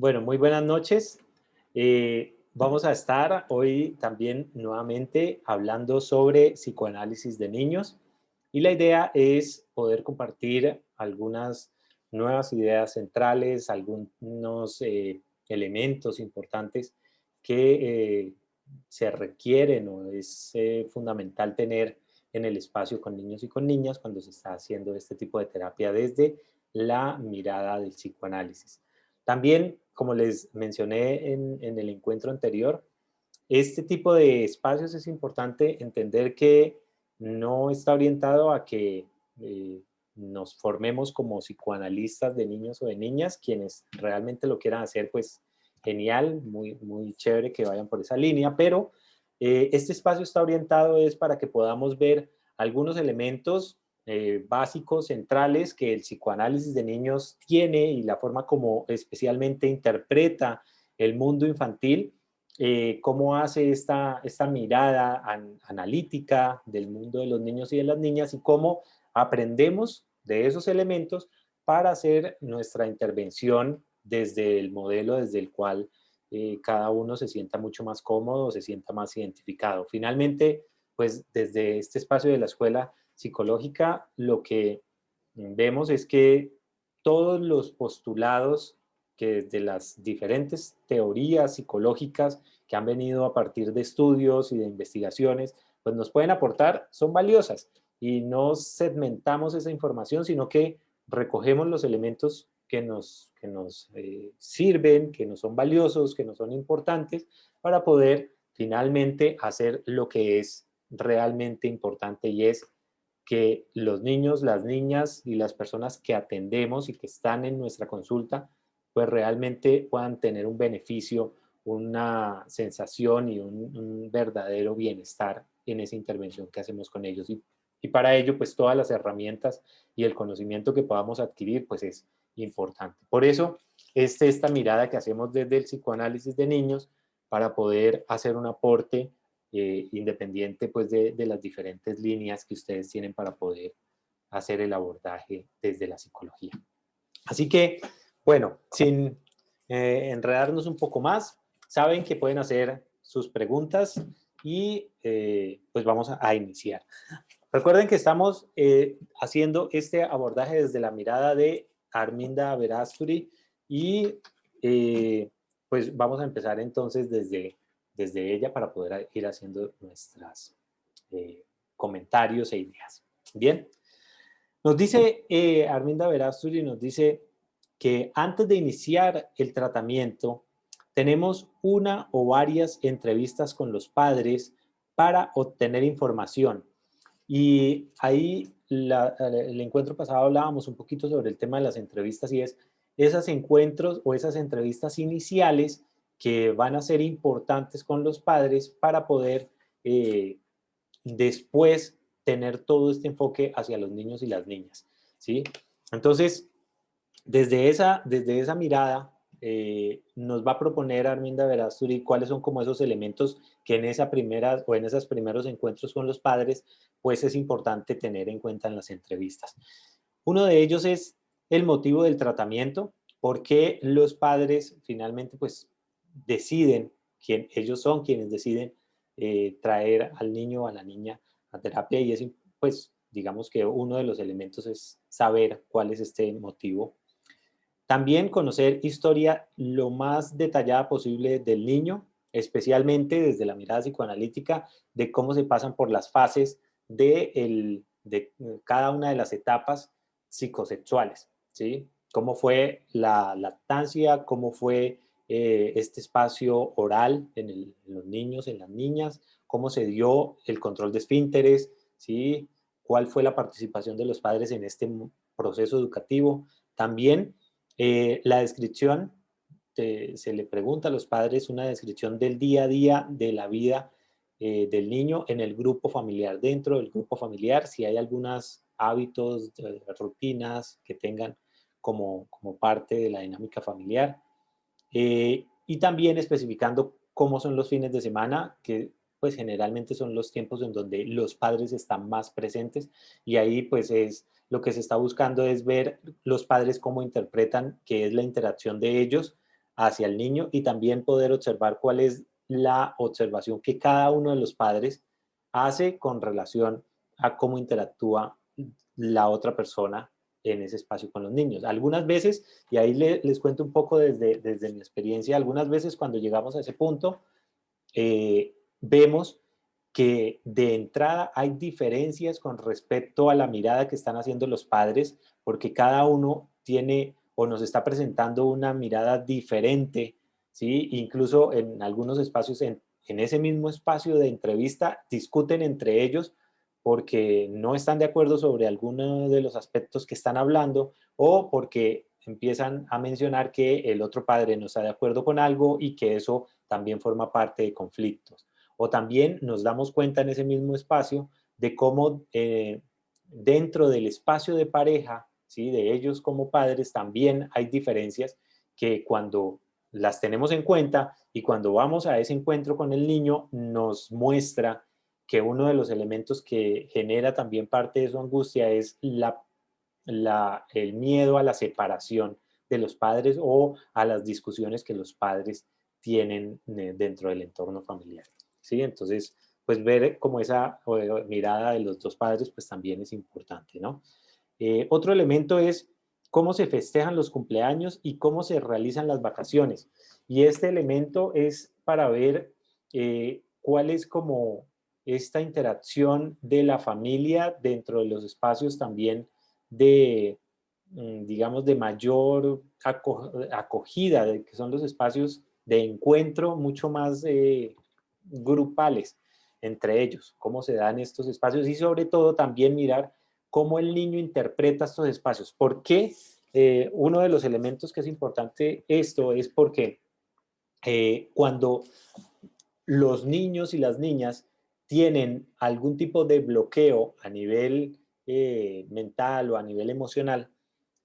Bueno, muy buenas noches. Vamos a estar hoy también nuevamente hablando sobre psicoanálisis de niños y la idea es poder compartir algunas nuevas ideas centrales, algunos elementos importantes que se requieren o es fundamental tener en el espacio con niños y con niñas cuando se está haciendo este tipo de terapia desde la mirada del psicoanálisis. También, como les mencioné en el encuentro anterior, este tipo de espacios es importante entender que no está orientado a que eh, nos formemos como psicoanalistas de niños o de niñas, quienes realmente lo quieran hacer, pues genial, muy, muy chévere que vayan por esa línea, pero este espacio está orientado es para que podamos ver algunos elementos básicos, centrales que el psicoanálisis de niños tiene y la forma como especialmente interpreta el mundo infantil, cómo hace esta mirada analítica del mundo de los niños y de las niñas y cómo aprendemos de esos elementos para hacer nuestra intervención desde el modelo desde el cual cada uno se sienta mucho más cómodo, se sienta más identificado. Finalmente, pues desde este espacio de la escuela psicológica, lo que vemos es que todos los postulados que desde las diferentes teorías psicológicas que han venido a partir de estudios y de investigaciones, pues nos pueden aportar, son valiosas y no segmentamos esa información, sino que recogemos los elementos que nos sirven, que nos son valiosos, que nos son importantes para poder finalmente hacer lo que es realmente importante y es que los niños, las niñas y las personas que atendemos y que están en nuestra consulta, pues realmente puedan tener un beneficio, una sensación y un verdadero bienestar en esa intervención que hacemos con ellos. Y para ello, pues todas las herramientas y el conocimiento que podamos adquirir, pues es importante. Por eso, esta mirada que hacemos desde el psicoanálisis de niños para poder hacer un aporte independiente pues de las diferentes líneas que ustedes tienen para poder hacer el abordaje desde la psicología. Así que, bueno, sin enredarnos un poco más, saben que pueden hacer sus preguntas y pues vamos a iniciar. Recuerden que estamos haciendo este abordaje desde la mirada de Arminda Verasturi y pues vamos a empezar entonces desde ella para poder ir haciendo nuestros comentarios e ideas. Bien, nos dice Arminda Verasturi, nos dice que antes de iniciar el tratamiento tenemos una o varias entrevistas con los padres para obtener información. Y ahí el encuentro pasado hablábamos un poquito sobre el tema de las entrevistas y es esos encuentros o esas entrevistas iniciales que van a ser importantes con los padres para poder eh, después tener todo este enfoque hacia los niños y las niñas, ¿sí? Entonces, desde esa mirada, nos va a proponer Arminda Verasturi cuáles son como esos elementos que en esa primera o en esos primeros encuentros con los padres, pues es importante tener en cuenta en las entrevistas. Uno de ellos es el motivo del tratamiento, porque los padres finalmente pues deciden, ellos son quienes deciden traer al niño o a la niña a terapia y es pues digamos que uno de los elementos es saber cuál es este motivo. También conocer historia lo más detallada posible del niño, especialmente desde la mirada psicoanalítica, de cómo se pasan por las fases de cada una de las etapas psicosexuales, ¿sí? Cómo fue la lactancia, cómo fue este espacio oral en los niños, en las niñas, cómo se dio el control de esfínteres, ¿sí? Cuál fue la participación de los padres en este proceso educativo. También la descripción, se le pregunta a los padres una descripción del día a día de la vida del niño en el grupo familiar. Dentro del grupo familiar, si hay algunos hábitos, rutinas que tengan como parte de la dinámica familiar. Y también especificando cómo son los fines de semana, que pues generalmente son los tiempos en donde los padres están más presentes y ahí pues es lo que se está buscando es ver los padres cómo interpretan qué es la interacción de ellos hacia el niño y también poder observar cuál es la observación que cada uno de los padres hace con relación a cómo interactúa la otra persona en ese espacio con los niños. Algunas veces, y ahí les cuento un poco desde mi experiencia, algunas veces cuando llegamos a ese punto, vemos que de entrada hay diferencias con respecto a la mirada que están haciendo los padres, porque cada uno tiene o nos está presentando una mirada diferente, ¿sí? Incluso en algunos espacios, en ese mismo espacio de entrevista, discuten entre ellos porque no están de acuerdo sobre alguno de los aspectos que están hablando o porque empiezan a mencionar que el otro padre no está de acuerdo con algo y que eso también forma parte de conflictos. O también nos damos cuenta en ese mismo espacio de cómo dentro del espacio de pareja, ¿sí? De ellos como padres, también hay diferencias que cuando las tenemos en cuenta y cuando vamos a ese encuentro con el niño nos muestra que uno de los elementos que genera también parte de su angustia es el miedo a la separación de los padres o a las discusiones que los padres tienen dentro del entorno familiar. ¿Sí? Entonces, pues ver como esa mirada de los dos padres, pues también es importante, ¿no? Otro elemento es cómo se festejan los cumpleaños y cómo se realizan las vacaciones. Y este elemento es para ver cuál es como esta interacción de la familia dentro de los espacios también de, digamos, de mayor acogida, que son los espacios de encuentro mucho más grupales entre ellos, cómo se dan estos espacios y sobre todo también mirar cómo el niño interpreta estos espacios. ¿Por qué? Uno de los elementos que es importante esto es porque cuando los niños y las niñas tienen algún tipo de bloqueo a nivel mental o a nivel emocional,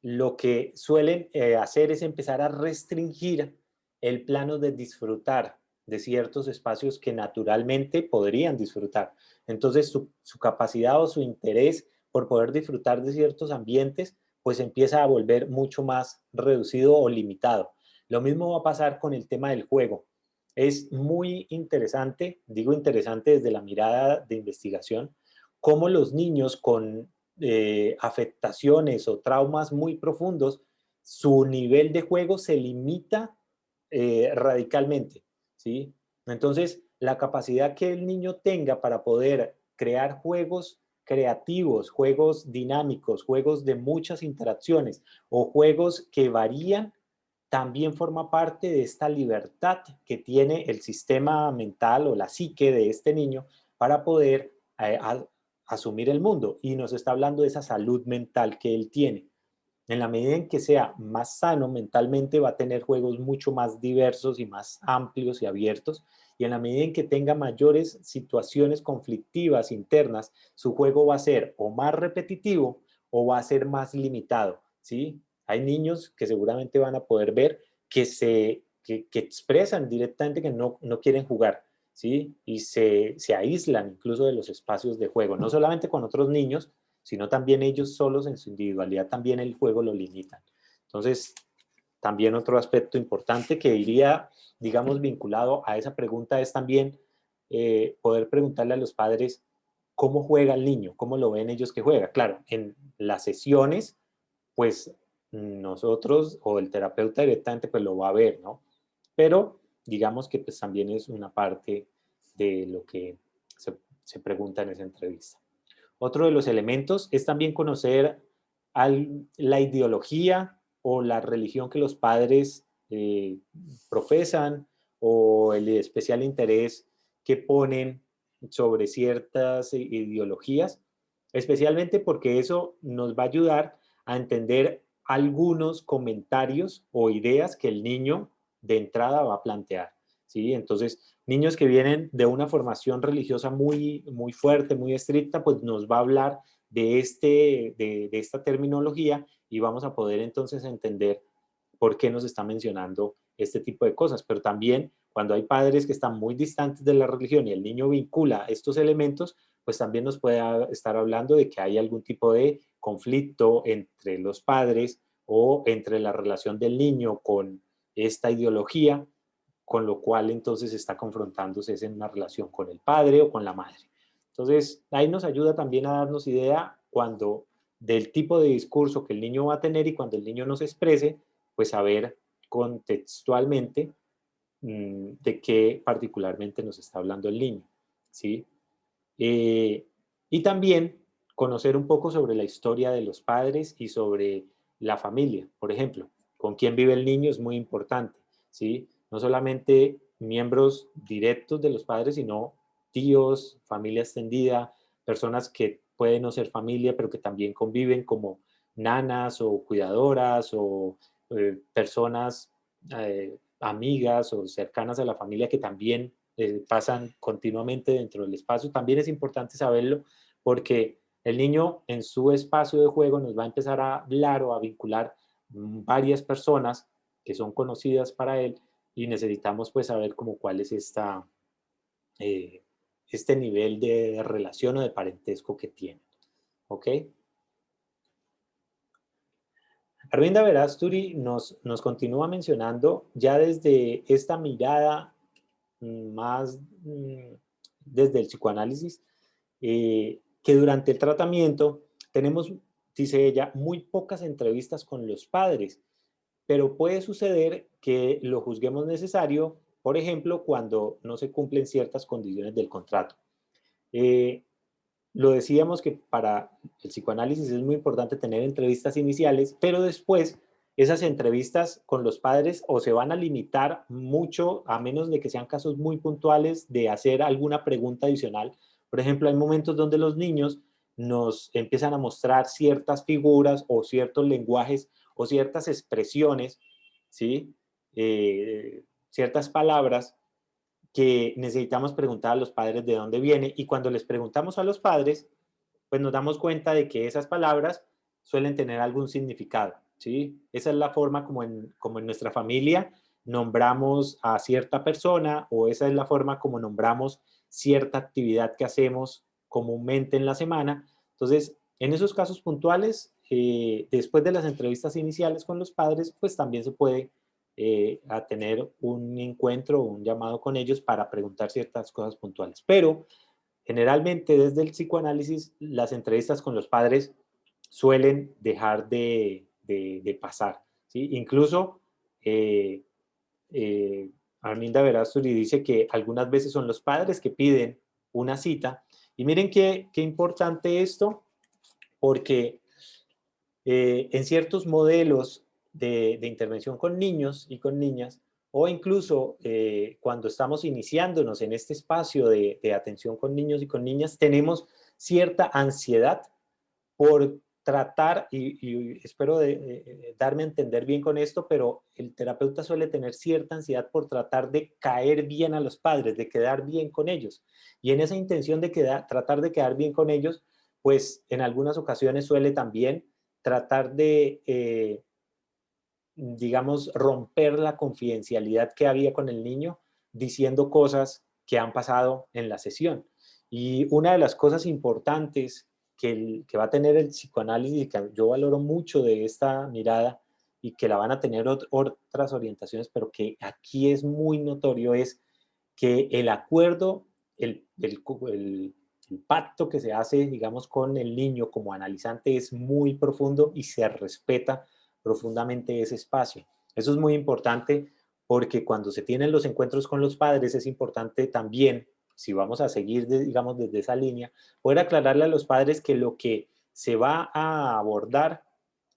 lo que suelen hacer es empezar a restringir el plano de disfrutar de ciertos espacios que naturalmente podrían disfrutar. Entonces, su capacidad o su interés por poder disfrutar de ciertos ambientes, pues empieza a volver mucho más reducido o limitado. Lo mismo va a pasar con el tema del juego. Es muy interesante, digo interesante desde la mirada de investigación, cómo los niños con afectaciones o traumas muy profundos, su nivel de juego se limita radicalmente, ¿sí? Entonces, la capacidad que el niño tenga para poder crear juegos creativos, juegos dinámicos, juegos de muchas interacciones o juegos que varían, también forma parte de esta libertad que tiene el sistema mental o la psique de este niño para poder asumir el mundo. Y nos está hablando de esa salud mental que él tiene. En la medida en que sea más sano mentalmente, va a tener juegos mucho más diversos y más amplios y abiertos. Y en la medida en que tenga mayores situaciones conflictivas internas, su juego va a ser o más repetitivo o va a ser más limitado, ¿sí? Hay niños que seguramente van a poder ver que expresan directamente que no quieren jugar, ¿sí? Y se aíslan incluso de los espacios de juego, no solamente con otros niños, sino también ellos solos en su individualidad, también el juego lo limitan. Entonces, también otro aspecto importante que iría, digamos, vinculado a esa pregunta es también poder preguntarle a los padres cómo juega el niño, cómo lo ven ellos que juega. Claro, en las sesiones, pues nosotros o el terapeuta directamente pues lo va a ver, ¿no? Pero digamos que pues también es una parte de lo que se pregunta en esa entrevista. Otro de los elementos es también conocer la ideología o la religión que los padres profesan o el especial interés que ponen sobre ciertas ideologías, especialmente porque eso nos va a ayudar a entender algunos comentarios o ideas que el niño de entrada va a plantear. ¿Sí? Entonces, niños que vienen de una formación religiosa muy fuerte, muy estricta, pues nos va a hablar de esta terminología y vamos a poder entonces entender por qué nos está mencionando este tipo de cosas. Pero también cuando hay padres que están muy distantes de la religión y el niño vincula estos elementos, pues también nos puede estar hablando de que hay algún tipo de conflicto entre los padres o entre la relación del niño esta ideología, con lo cual entonces está confrontándose en una relación con el padre o con la madre. Entonces, ahí nos ayuda también a darnos idea cuando del tipo de discurso que el niño va a tener y cuando el niño nos exprese, pues saber contextualmente de qué particularmente nos está hablando el niño, ¿sí? Y también conocer un poco sobre la historia de los padres y sobre la familia, por ejemplo, con quién vive el niño es muy importante, ¿sí? No solamente miembros directos de los padres, sino tíos, familia extendida, personas que pueden no ser familia, pero que también conviven como nanas o cuidadoras o personas amigas o cercanas a la familia que también pasan continuamente dentro del espacio. También es importante saberlo porque el niño en su espacio de juego nos va a empezar a hablar o a vincular varias personas que son conocidas para él y necesitamos pues saber como cuál es eh, este nivel de relación o de parentesco que tiene. ¿Ok? Arvinda Verasturi nos continúa mencionando ya desde esta mirada más desde el psicoanálisis, que durante el tratamiento tenemos, dice ella, muy pocas entrevistas con los padres, pero puede suceder que lo juzguemos necesario, por ejemplo, cuando no se cumplen ciertas condiciones del contrato. Eh, lo decíamos que para el psicoanálisis es muy importante tener entrevistas iniciales, pero después esas entrevistas con los padres o se van a limitar mucho, a menos de que sean casos muy puntuales, de hacer alguna pregunta adicional. Por ejemplo, hay momentos donde los niños nos empiezan a mostrar ciertas figuras o ciertos lenguajes o ciertas expresiones, ¿sí? Ciertas palabras que necesitamos preguntar a los padres de dónde viene y cuando les preguntamos a los padres, pues nos damos cuenta de que esas palabras suelen tener algún significado, ¿sí? Esa es la forma como en nuestra familia nombramos a cierta persona o esa es la forma como nombramos cierta actividad que hacemos comúnmente en la semana. Entonces, en esos casos puntuales, después de las entrevistas iniciales con los padres, pues también se puede a tener un encuentro o un llamado con ellos para preguntar ciertas cosas puntuales. Pero generalmente desde el psicoanálisis las entrevistas con los padres suelen dejar de pasar, ¿sí? Incluso eh, Arminda Verásuri dice que algunas veces son los padres que piden una cita y miren qué importante esto porque en ciertos modelos de intervención con niños y con niñas, o incluso cuando estamos iniciándonos en este espacio de atención con niños y con niñas, tenemos cierta ansiedad por tratar, y espero darme a entender bien con esto, pero el terapeuta suele tener cierta ansiedad por tratar de caer bien a los padres, de quedar bien con ellos. Y en esa intención de tratar de quedar bien con ellos, pues en algunas ocasiones suele también tratar de, digamos, romper la confidencialidad que había con el niño diciendo cosas que han pasado en la sesión. Y una de las cosas importantes que va a tener el psicoanálisis y que yo valoro mucho de esta mirada y que la van a tener otras orientaciones, pero que aquí es muy notorio, es que el acuerdo, el pacto que se hace, digamos, con el niño como analizante es muy profundo y se respeta profundamente ese espacio. Eso es muy importante porque cuando se tienen los encuentros con los padres es importante también, si vamos a seguir, digamos, desde esa línea, poder aclararle a los padres que lo que se va a abordar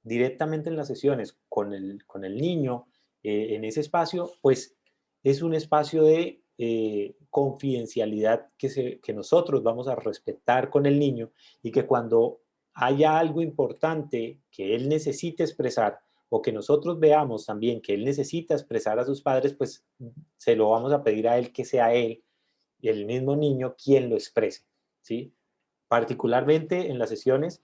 directamente en las sesiones con el niño en ese espacio, pues es un espacio de confidencialidad que nosotros vamos a respetar con el niño y que cuando haya algo importante que él necesite expresar o que nosotros veamos también que él necesita expresar a sus padres, pues se lo vamos a pedir a él que sea él, el mismo niño, quien lo exprese, ¿sí? Particularmente en las sesiones,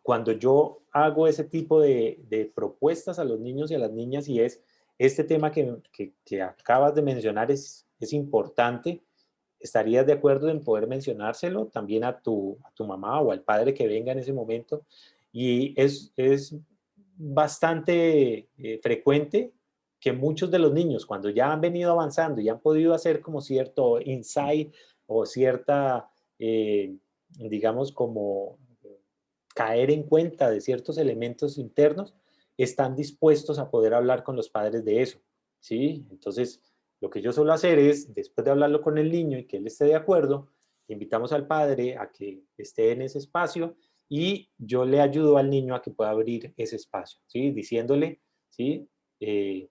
cuando yo hago ese tipo de propuestas a los niños y a las niñas y es este tema que acabas de mencionar es importante, ¿estarías de acuerdo en poder mencionárselo también a tu mamá o al padre que venga en ese momento? Y es bastante frecuente que muchos de los niños, cuando ya han venido avanzando y han podido hacer como cierto insight o cierta, digamos, como caer en cuenta de ciertos elementos internos, están dispuestos a poder hablar con los padres de eso, ¿sí? Entonces, lo que yo suelo hacer es, después de hablarlo con el niño y que él esté de acuerdo, invitamos al padre a que esté en ese espacio y yo le ayudo al niño a que pueda abrir ese espacio, ¿sí? Diciéndole, ¿sí? Eh,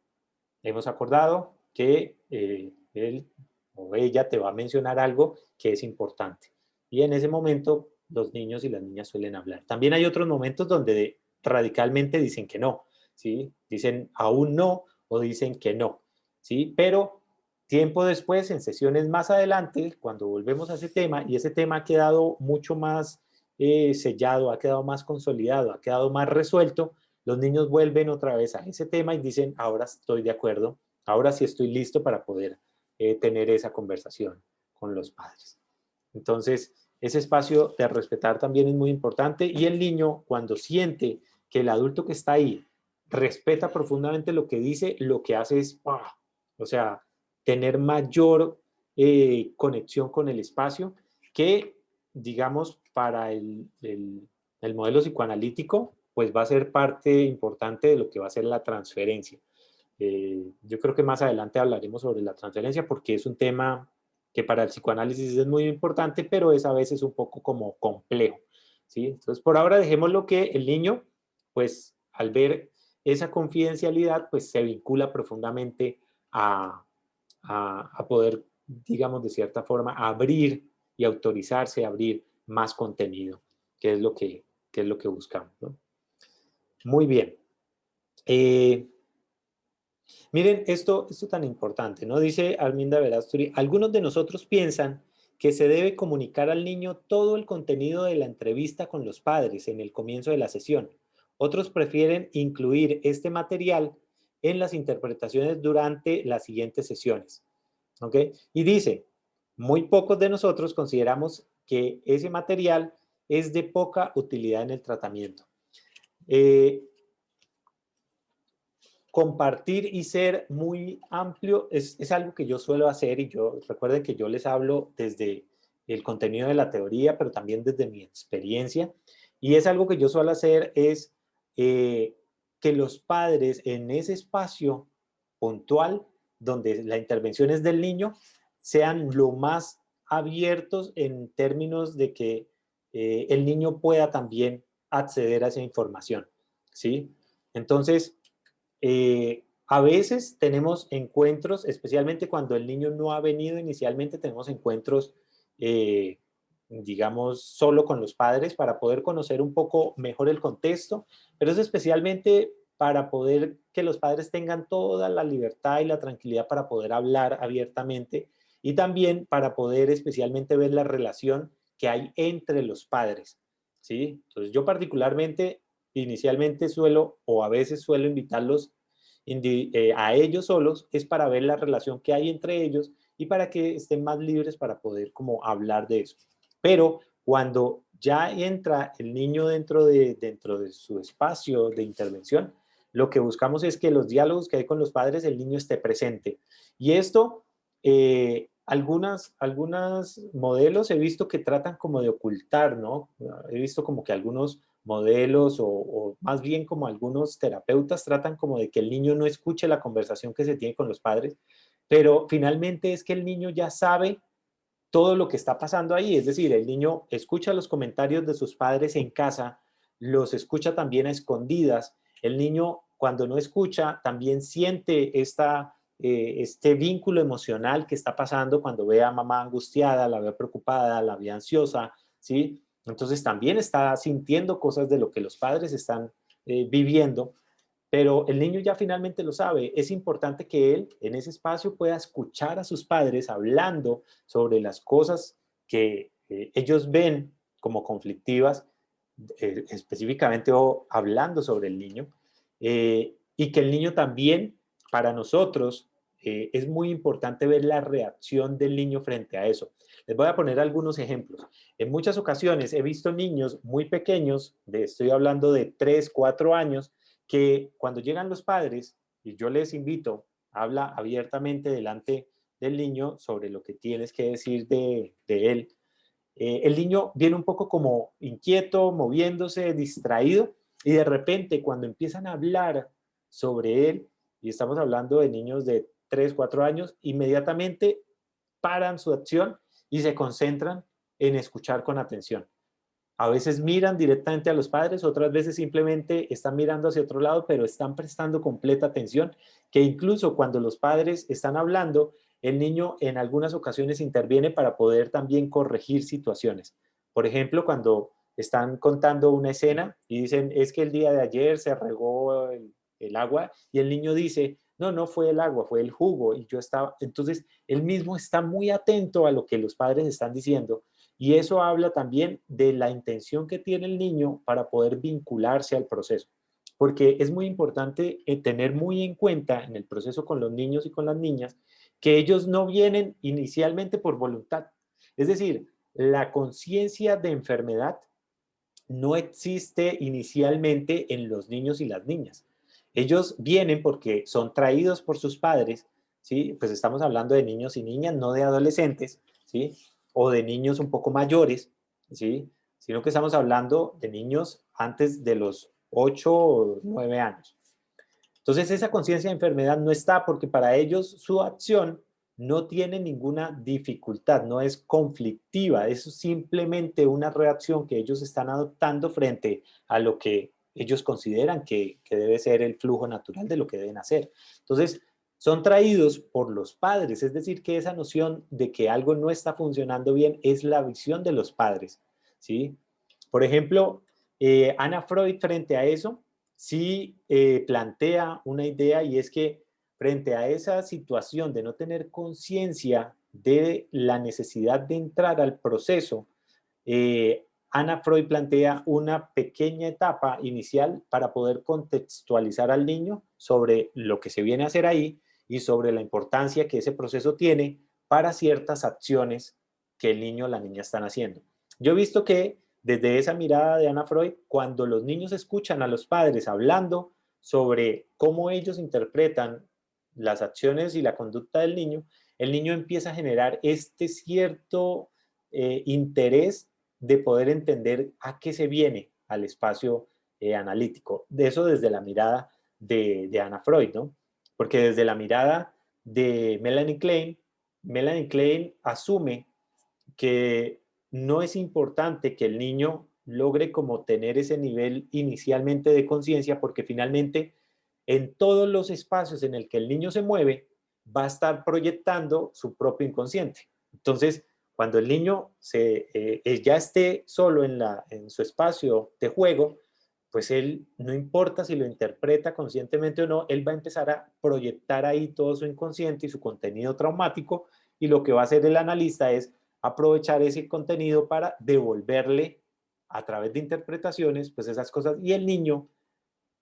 hemos acordado que él o ella te va a mencionar algo que es importante. Y en ese momento los niños y las niñas suelen hablar. También hay otros momentos donde radicalmente dicen que no, ¿sí? Dicen aún no o dicen que no, ¿sí? Pero tiempo después, en sesiones más adelante, cuando volvemos a ese tema, y ese tema ha quedado mucho más sellado, ha quedado más consolidado, ha quedado más resuelto, los niños vuelven otra vez a ese tema y dicen, ahora estoy de acuerdo, ahora sí estoy listo para poder tener esa conversación con los padres. Entonces, ese espacio de respetar también es muy importante y el niño cuando siente que el adulto que está ahí respeta profundamente lo que dice, lo que hace es, ¡pah! O sea, tener mayor conexión con el espacio que, digamos, para el modelo psicoanalítico, pues va a ser parte importante de lo que va a ser la transferencia. Yo creo que más adelante hablaremos sobre la transferencia porque es un tema que para el psicoanálisis es muy importante, pero es a veces un poco como complejo, ¿sí? Entonces, por ahora dejémoslo que el niño, pues, al ver esa confidencialidad, pues, se vincula profundamente a, a poder, digamos, de cierta forma, abrir y autorizarse a abrir más contenido, que es lo que es lo que buscamos, ¿no? Muy bien. Eh, Miren, esto tan importante, ¿no? Dice Arminda Verasturi, algunos de nosotros piensan que se debe comunicar al niño todo el contenido de la entrevista con los padres en el comienzo de la sesión. Otros prefieren incluir este material en las interpretaciones durante las siguientes sesiones. ¿Ok? Y dice, muy pocos de nosotros consideramos que ese material es de poca utilidad en el tratamiento. Eh, Compartir y ser muy amplio es algo que yo suelo hacer y yo recuerden que yo les hablo desde el contenido de la teoría, pero también desde mi experiencia. Y es algo que yo suelo hacer es que los padres en ese espacio puntual donde la intervención es del niño sean lo más abiertos en términos de que el niño pueda también acceder a esa información, ¿sí? Entonces, a veces tenemos encuentros, especialmente cuando el niño no ha venido inicialmente, tenemos encuentros, eh, digamos, solo con los padres para poder conocer un poco mejor el contexto, pero es especialmente para poder que los padres tengan toda la libertad y la tranquilidad para poder hablar abiertamente y también para poder especialmente ver la relación que hay entre los padres, ¿sí? Entonces yo particularmente inicialmente suelo o a veces suelo invitarlos a ellos solos, es para ver la relación que hay entre ellos y para que estén más libres para poder como hablar de eso. Pero cuando ya entra el niño dentro de su espacio de intervención, lo que buscamos es que los diálogos que hay con los padres, el niño esté presente. Y esto, algunas modelos he visto que tratan como de ocultar, ¿no? He visto como que algunos modelos o más bien como algunos terapeutas tratan como de que el niño no escuche la conversación que se tiene con los padres, pero finalmente es que el niño ya sabe todo lo que está pasando ahí, es decir, el niño escucha los comentarios de sus padres en casa, los escucha también a escondidas, el niño cuando no escucha también siente este vínculo emocional que está pasando cuando ve a mamá angustiada, la ve preocupada, la ve ansiosa, ¿sí? Entonces también está sintiendo cosas de lo que los padres están viviendo, pero el niño ya finalmente lo sabe. Es importante que él en ese espacio pueda escuchar a sus padres hablando sobre las cosas que ellos ven como conflictivas, específicamente o hablando sobre el niño, y que el niño también, para nosotros, es muy importante ver la reacción del niño frente a eso. Les voy a poner algunos ejemplos. En muchas ocasiones he visto niños muy pequeños, estoy hablando de 3, 4 años, que cuando llegan los padres, y yo les invito, habla abiertamente delante del niño sobre lo que tienes que decir de él. El niño viene un poco como inquieto, moviéndose, distraído, y de repente cuando empiezan a hablar sobre él, y estamos hablando de niños de 3 4 años, inmediatamente paran su acción y se concentran en escuchar con atención. A veces miran directamente a los padres, otras veces simplemente están mirando hacia otro lado, pero están prestando completa atención, que incluso cuando los padres están hablando, el niño en algunas ocasiones interviene para poder también corregir situaciones. Por ejemplo, cuando están contando una escena y dicen, es que el día de ayer se regó el agua, y el niño dice, no, no fue el agua, fue el jugo, y yo estaba, entonces él mismo está muy atento a lo que los padres están diciendo, y eso habla también de la intención que tiene el niño para poder vincularse al proceso. Porque es muy importante tener muy en cuenta en el proceso con los niños y con las niñas que ellos no vienen inicialmente por voluntad. Es decir, la conciencia de enfermedad no existe inicialmente en los niños y las niñas. Ellos vienen porque son traídos por sus padres, ¿sí? Pues estamos hablando de niños y niñas, no de adolescentes, ¿sí? O de niños un poco mayores, ¿sí? Sino que estamos hablando de niños antes de los 8 o 9 años. Entonces esa conciencia de enfermedad no está porque para ellos su acción no tiene ninguna dificultad, no es conflictiva, es simplemente una reacción que ellos están adoptando frente a lo que ellos consideran que debe ser el flujo natural de lo que deben hacer. Entonces, son traídos por los padres, es decir, que esa noción de que algo no está funcionando bien es la visión de los padres, ¿sí? Por ejemplo, Ana Freud frente a eso sí plantea una idea, y es que frente a esa situación de no tener conciencia de la necesidad de entrar al proceso, Ana Freud plantea una pequeña etapa inicial para poder contextualizar al niño sobre lo que se viene a hacer ahí y sobre la importancia que ese proceso tiene para ciertas acciones que el niño o la niña están haciendo. Yo he visto que desde esa mirada de Ana Freud, cuando los niños escuchan a los padres hablando sobre cómo ellos interpretan las acciones y la conducta del niño, el niño empieza a generar este cierto interés de poder entender a qué se viene al espacio analítico. De eso desde la mirada de Ana Freud, ¿no? Porque desde la mirada de Melanie Klein asume que no es importante que el niño logre como tener ese nivel inicialmente de conciencia, porque finalmente en todos los espacios en el que el niño se mueve va a estar proyectando su propio inconsciente. Entonces, cuando el niño ya esté solo en su espacio de juego, pues él, no importa si lo interpreta conscientemente o no, él va a empezar a proyectar ahí todo su inconsciente y su contenido traumático, y lo que va a hacer el analista es aprovechar ese contenido para devolverle a través de interpretaciones, pues esas cosas, y el niño,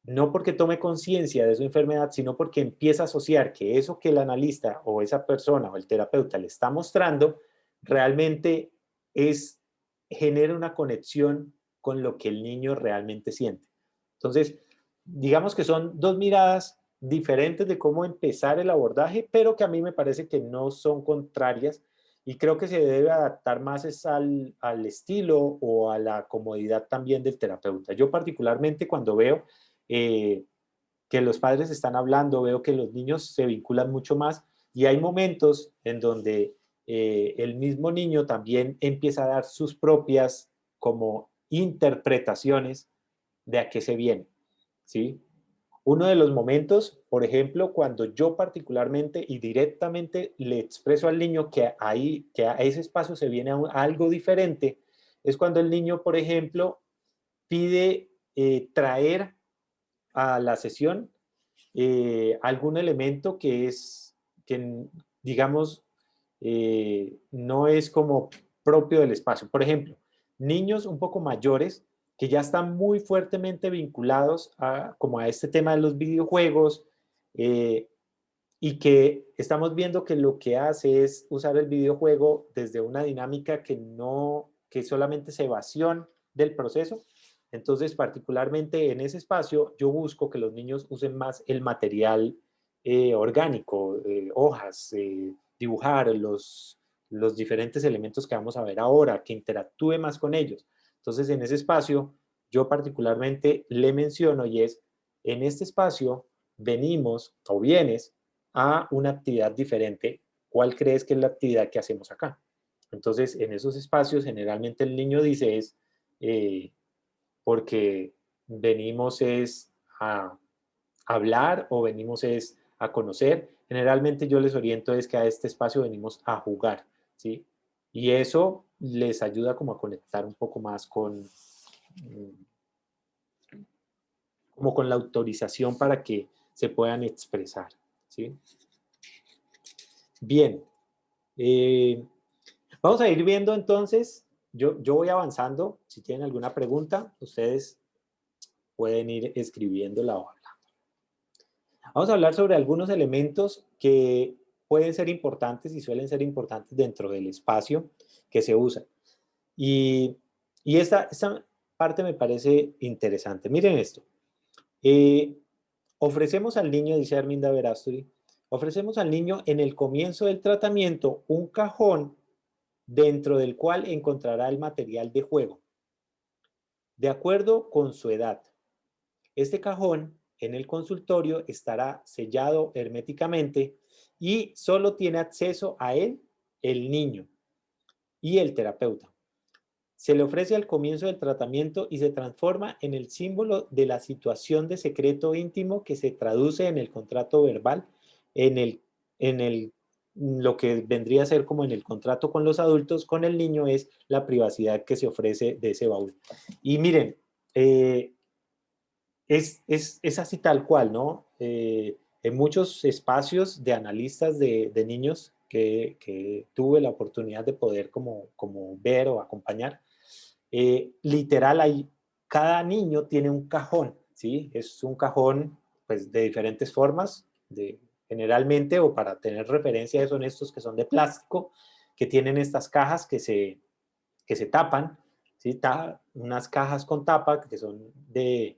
no porque tome conciencia de su enfermedad, sino porque empieza a asociar que eso que el analista o esa persona o el terapeuta le está mostrando, realmente es, genera una conexión con lo que el niño realmente siente. Entonces, digamos que son dos miradas diferentes de cómo empezar el abordaje, pero que a mí me parece que no son contrarias, y creo que se debe adaptar más es al estilo o a la comodidad también del terapeuta. Yo particularmente cuando veo eh, que los padres están hablando, veo que los niños se vinculan mucho más, y hay momentos en donde el mismo niño también empieza a dar sus propias como interpretaciones de a qué se viene, ¿sí? Uno de los momentos, por ejemplo, cuando yo particularmente y directamente le expreso al niño que ahí, que a ese espacio se viene a algo diferente, es cuando el niño, por ejemplo, pide traer a la sesión algún elemento que es, que digamos, no es como propio del espacio. Por ejemplo, niños un poco mayores que ya están muy fuertemente vinculados como a este tema de los videojuegos, eh, y que estamos viendo que lo que hace es usar el videojuego desde una dinámica que no, que solamente es evasión del proceso. Entonces, particularmente en ese espacio, yo busco que los niños usen más el material orgánico, hojas, dibujar los diferentes elementos que vamos a ver ahora, que interactúe más con ellos. Entonces, en ese espacio, yo particularmente le menciono y es, en este espacio venimos o vienes a una actividad diferente. ¿Cuál crees que es la actividad que hacemos acá? Entonces, en esos espacios, generalmente el niño dice es, eh, porque venimos es a hablar o venimos es a conocer. Generalmente yo les oriento es que a este espacio venimos a jugar, ¿sí? Y eso les ayuda como a conectar un poco más como con la autorización para que se puedan expresar, ¿sí? Bien, eh, vamos a ir viendo entonces, yo voy avanzando, si tienen alguna pregunta, ustedes pueden ir escribiéndola o hablando. Vamos a hablar sobre algunos elementos que pueden ser importantes y suelen ser importantes dentro del espacio que se usa. Y, y esta parte me parece interesante. Miren esto. Eh, ofrecemos al niño, dice Arminda Verástegui, ofrecemos al niño en el comienzo del tratamiento un cajón dentro del cual encontrará el material de juego, de acuerdo con su edad. Este cajón en el consultorio estará sellado herméticamente y solo tiene acceso a él el niño y el terapeuta. Se le ofrece al comienzo del tratamiento y se transforma en el símbolo de la situación de secreto íntimo que se traduce en el contrato verbal, en lo que vendría a ser como en el contrato con los adultos, con el niño es la privacidad que se ofrece de ese baúl. Y miren, es así tal cual, ¿no? En muchos espacios de analistas de niños que tuve la oportunidad de poder como ver o acompañar, literal, cada niño tiene un cajón, ¿sí? Es un cajón pues, de diferentes formas, generalmente, o para tener referencia, son estos que son de plástico, que tienen estas cajas que se tapan, ¿sí? Unas cajas con tapa que son de,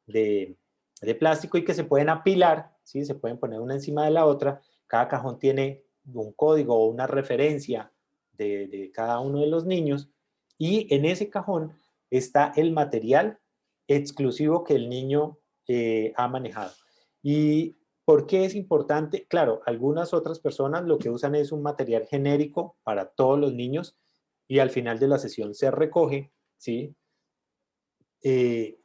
de plástico y que se pueden apilar, ¿sí? Se pueden poner una encima de la otra. Cada cajón tiene un código o una referencia de cada uno de los niños y en ese cajón está el material exclusivo que el niño ha manejado. ¿Y por qué es importante? Claro, algunas otras personas lo que usan es un material genérico para todos los niños y al final de la sesión se recoge, ¿sí? Eh,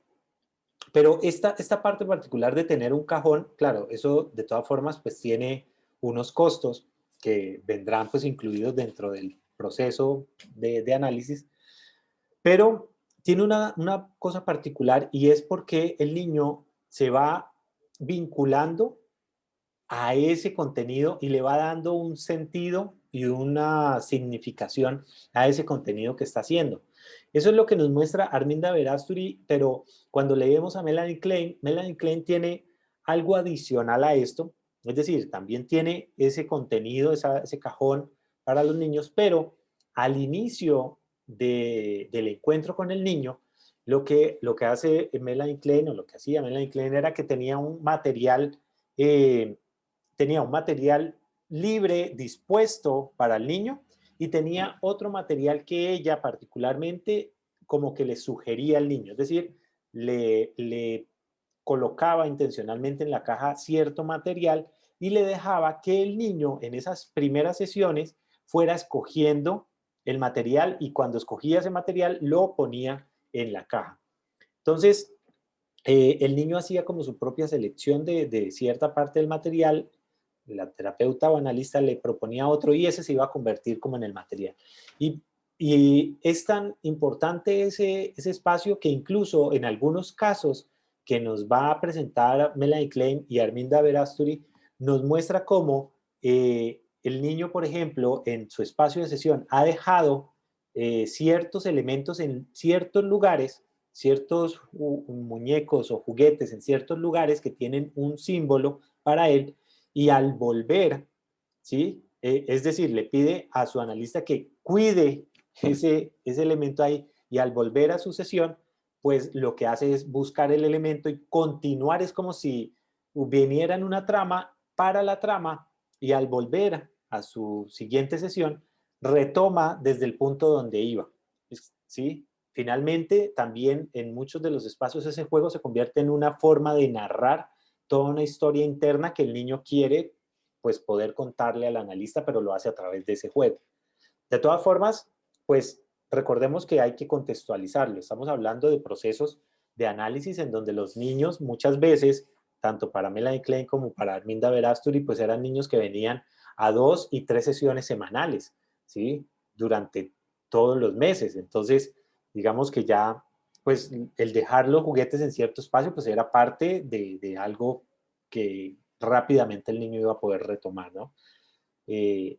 pero esta parte particular de tener un cajón, claro, eso de todas formas pues tiene unos costos que vendrán pues incluidos dentro del proceso de análisis, pero tiene una cosa particular y es porque el niño se va vinculando a ese contenido y le va dando un sentido y una significación a ese contenido que está haciendo. Eso es lo que nos muestra Arminda Verástegui, pero cuando leemos a Melanie Klein tiene algo adicional a esto, es decir, también tiene ese contenido, ese cajón para los niños, pero al inicio del encuentro con el niño, lo que hace Melanie Klein, o lo que hacía Melanie Klein, era que tenía un material libre, dispuesto para el niño, y tenía otro material que ella particularmente como que le sugería al niño, es decir, le colocaba intencionalmente en la caja cierto material y le dejaba que el niño en esas primeras sesiones fuera escogiendo el material y cuando escogía ese material lo ponía en la caja. Entonces, el niño hacía como su propia selección de cierta parte del material, la terapeuta o analista le proponía otro y ese se iba a convertir como en el material. Y, y es tan importante ese espacio que incluso en algunos casos que nos va a presentar Melanie Klein y Arminda Verástegui, nos muestra cómo el niño, por ejemplo, en su espacio de sesión ha dejado ciertos elementos en ciertos lugares, ciertos muñecos o juguetes en ciertos lugares que tienen un símbolo para él y al volver, ¿sí? Es decir, le pide a su analista que cuide ese elemento ahí y al volver a su sesión pues lo que hace es buscar el elemento y continuar, es como si viniera en una trama, para la trama, y al volver a su siguiente sesión, retoma desde el punto donde iba, ¿sí? Finalmente, también en muchos de los espacios ese juego se convierte en una forma de narrar toda una historia interna que el niño quiere, pues, poder contarle al analista, pero lo hace a través de ese juego. De todas formas, pues, recordemos que hay que contextualizarlo. Estamos hablando de procesos de análisis en donde los niños muchas veces, tanto para Melanie Klein como para Arminda Verasturi, pues eran niños que venían a 2 y 3 sesiones semanales, ¿sí? Durante todos los meses. Entonces, digamos que ya, pues, el dejar los juguetes en cierto espacio, pues era parte de algo que rápidamente el niño iba a poder retomar, ¿no? Eh,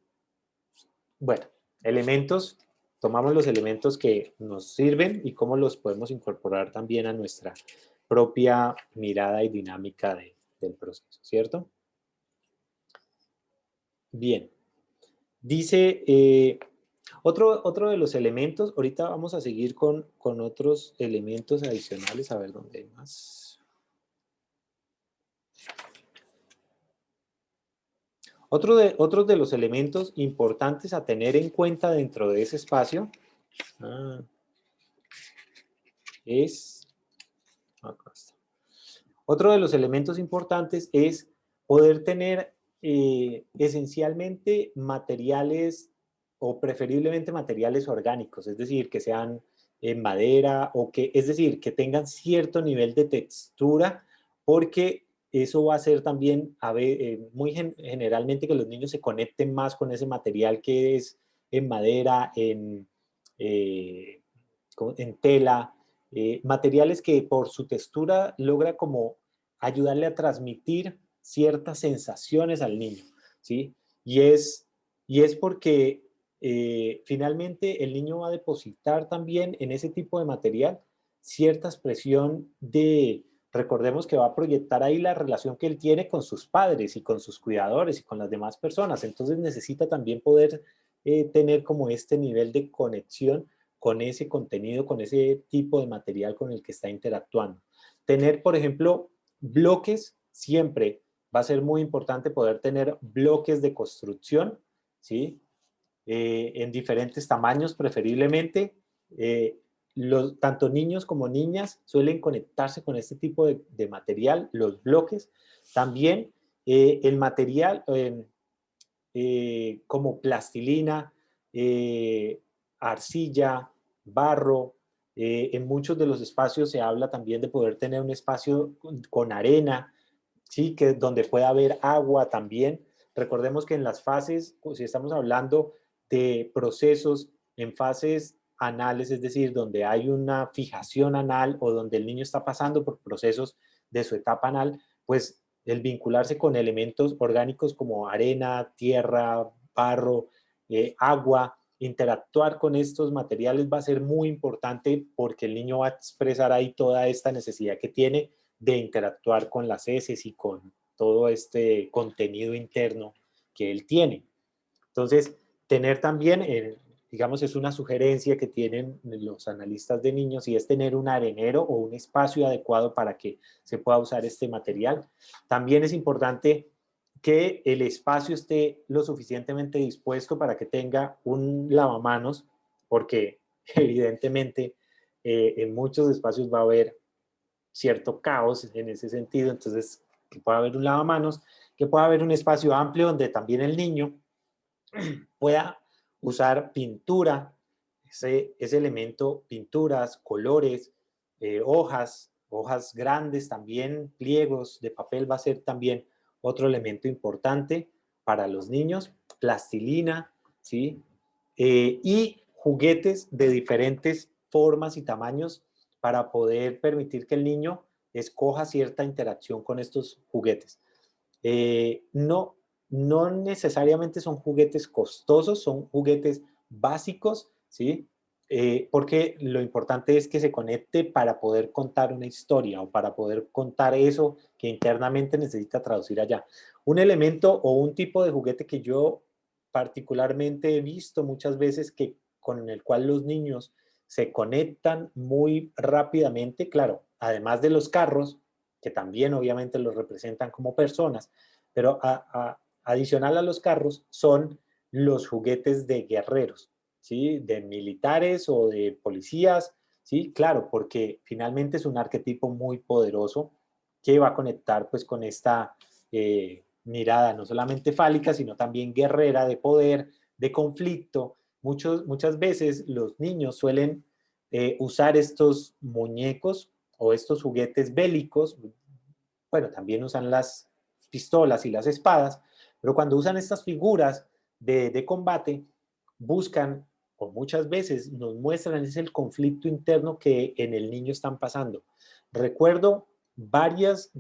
bueno, elementos, tomamos los elementos que nos sirven y cómo los podemos incorporar también a nuestra propia mirada y dinámica del proceso, ¿cierto? Bien, dice, otro de los elementos, ahorita vamos a seguir con otros elementos adicionales, a ver dónde hay más. Otros de los elementos importantes a tener en cuenta dentro de ese espacio es, acá está. Otro de los elementos importantes es poder tener esencialmente materiales o preferiblemente materiales orgánicos, es decir, que sean en madera o que, es decir, que tengan cierto nivel de textura, porque eso va a hacer también muy generalmente que los niños se conecten más con ese material que es en madera, eh, en tela, materiales que por su textura logra como ayudarle a transmitir ciertas sensaciones al niño, ¿sí? Y es porque finalmente el niño va a depositar también en ese tipo de material cierta expresión de, recordemos que va a proyectar ahí la relación que él tiene con sus padres y con sus cuidadores y con las demás personas. Entonces necesita también poder tener como este nivel de conexión con ese contenido, con ese tipo de material con el que está interactuando. Tener, por ejemplo, bloques, siempre va a ser muy importante poder tener bloques de construcción, ¿sí? En diferentes tamaños preferiblemente. Tanto niños como niñas suelen conectarse con este tipo de material, los bloques. También el material como plastilina, arcilla, barro. En muchos de los espacios se habla también de poder tener un espacio con arena, ¿sí? Que donde pueda haber agua también. Recordemos que en las fases, si estamos hablando de procesos en fases anales, es decir, donde hay una fijación anal o donde el niño está pasando por procesos de su etapa anal, pues el vincularse con elementos orgánicos como arena, tierra, barro, agua, interactuar con estos materiales va a ser muy importante porque el niño va a expresar ahí toda esta necesidad que tiene de interactuar con las heces y con todo este contenido interno que él tiene. Entonces, tener también, digamos, es una sugerencia que tienen los analistas de niños y es tener un arenero o un espacio adecuado para que se pueda usar este material. También es importante que el espacio esté lo suficientemente dispuesto para que tenga un lavamanos, porque evidentemente en muchos espacios va a haber cierto caos en ese sentido, entonces que pueda haber un lavamanos, que pueda haber un espacio amplio donde también el niño pueda usar pintura, ese elemento, pinturas, colores, hojas grandes también, pliegos de papel va a ser también otro elemento importante para los niños, plastilina, ¿sí? Y juguetes de diferentes formas y tamaños para poder permitir que el niño escoja cierta interacción con estos juguetes. No, no necesariamente son juguetes costosos, son juguetes básicos, ¿sí? Porque lo importante es que se conecte para poder contar una historia o para poder contar eso que internamente necesita traducir allá. Un elemento o un tipo de juguete que yo particularmente he visto muchas veces que con el cual los niños se conectan muy rápidamente, claro, además de los carros, que también obviamente los representan como personas, pero adicional a los carros son los juguetes de guerreros, ¿sí? De militares o de policías, ¿sí? Claro, porque finalmente es un arquetipo muy poderoso que va a conectar pues con esta mirada no solamente fálica, sino también guerrera, de poder, de conflicto. Muchas veces los niños suelen usar estos muñecos o estos juguetes bélicos, bueno, también usan las pistolas y las espadas, pero cuando usan estas figuras de combate, buscan, o muchas veces nos muestran, es el conflicto interno que en el niño están pasando. Recuerdo varios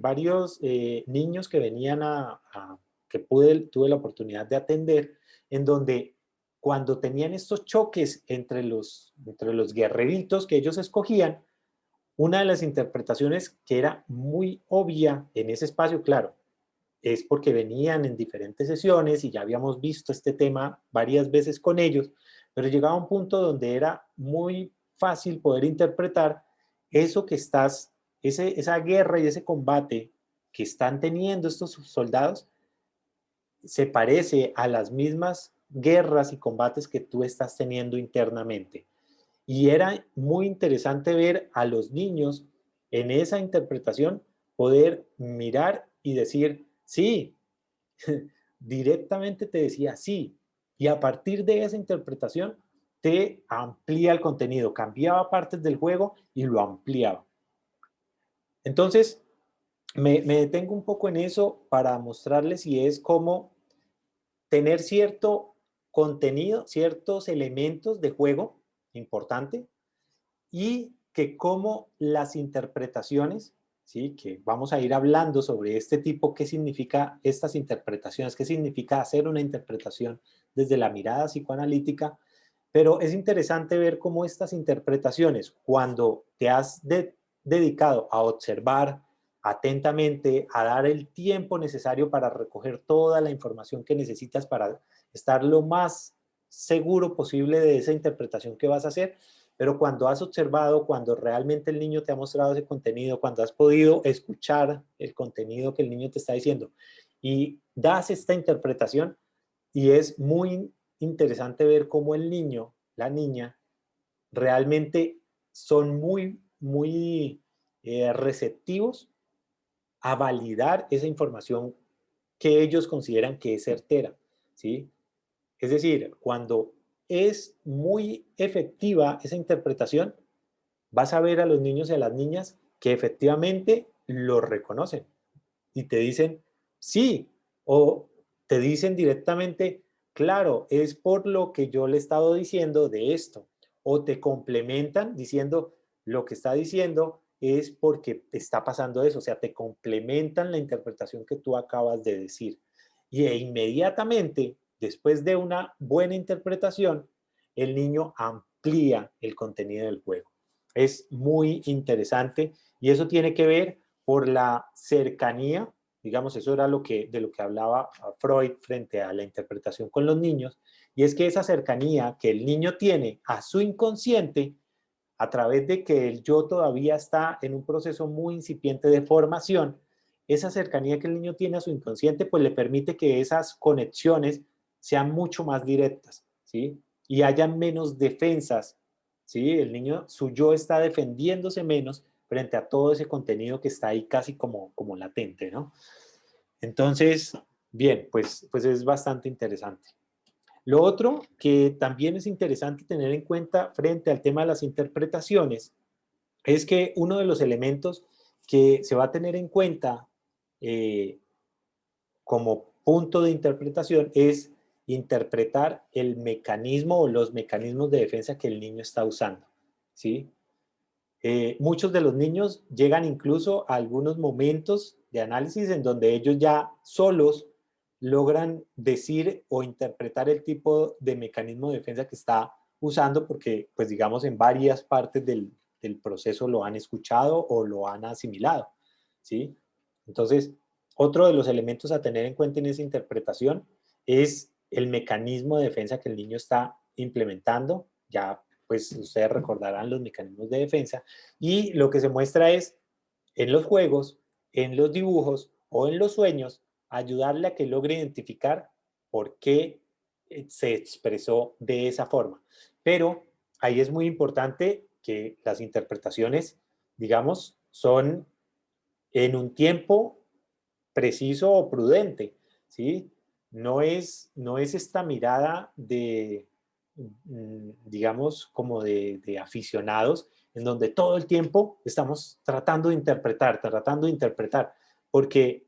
niños que venían que tuve la oportunidad de atender, en donde cuando tenían estos choques entre los guerreritos que ellos escogían, una de las interpretaciones que era muy obvia en ese espacio, claro, es porque venían en diferentes sesiones y ya habíamos visto este tema varias veces con ellos, pero llegaba a un punto donde era muy fácil poder interpretar eso que esa guerra y ese combate que están teniendo estos soldados, se parece a las mismas guerras y combates que tú estás teniendo internamente. Y era muy interesante ver a los niños en esa interpretación poder mirar y decir, sí, directamente te decía sí. Y a partir de esa interpretación te amplía el contenido, cambiaba partes del juego y lo ampliaba. Entonces, me detengo un poco en eso para mostrarles si es cómo tener cierto contenido, ciertos elementos de juego importante, y que como las interpretaciones, ¿sí? Que vamos a ir hablando sobre este tipo, qué significa estas interpretaciones, qué significa hacer una interpretación desde la mirada psicoanalítica, pero es interesante ver cómo estas interpretaciones, cuando te has dedicado a observar atentamente, a dar el tiempo necesario para recoger toda la información que necesitas para estar lo más seguro posible de esa interpretación que vas a hacer, pero cuando has observado, cuando realmente el niño te ha mostrado ese contenido, cuando has podido escuchar el contenido que el niño te está diciendo y das esta interpretación, y es muy interesante ver cómo el niño, la niña, realmente son muy receptivos a validar esa información que ellos consideran que es certera, ¿sí? Es decir, cuando es muy efectiva esa interpretación, vas a ver a los niños y a las niñas que efectivamente lo reconocen y te dicen sí, o te dicen directamente, claro, es por lo que yo le he estado diciendo de esto, o te complementan diciendo lo que está diciendo es porque está pasando eso, o sea, te complementan la interpretación que tú acabas de decir. Y inmediatamente, después de una buena interpretación, el niño amplía el contenido del juego. Es muy interesante y eso tiene que ver por la cercanía, digamos, eso era de lo que hablaba Freud frente a la interpretación con los niños, y es que esa cercanía que el niño tiene a su inconsciente, a través de que el yo todavía está en un proceso muy incipiente de formación, esa cercanía que el niño tiene a su inconsciente, pues le permite que esas conexiones sean mucho más directas, ¿sí? Y haya menos defensas, ¿sí? El niño, su yo está defendiéndose menos frente a todo ese contenido que está ahí casi como latente, ¿no? Entonces, bien, pues es bastante interesante. Lo otro que también es interesante tener en cuenta frente al tema de las interpretaciones es que uno de los elementos que se va a tener en cuenta eh, como punto de interpretación es interpretar el mecanismo o los mecanismos de defensa que el niño está usando, ¿sí? Muchos de los niños llegan incluso a algunos momentos de análisis en donde ellos ya solos logran decir o interpretar el tipo de mecanismo de defensa que está usando porque, pues digamos, en varias partes del proceso lo han escuchado o lo han asimilado, ¿sí? Entonces, otro de los elementos a tener en cuenta en esa interpretación es el mecanismo de defensa que el niño está implementando, ya pues ustedes recordarán los mecanismos de defensa, y lo que se muestra es en los juegos, en los dibujos o en los sueños, ayudarle a que logre identificar por qué se expresó de esa forma. Pero ahí es muy importante que las interpretaciones, digamos, son en un tiempo preciso o prudente, ¿sí? No es esta mirada de, digamos, como de aficionados, en donde todo el tiempo estamos tratando de interpretar, porque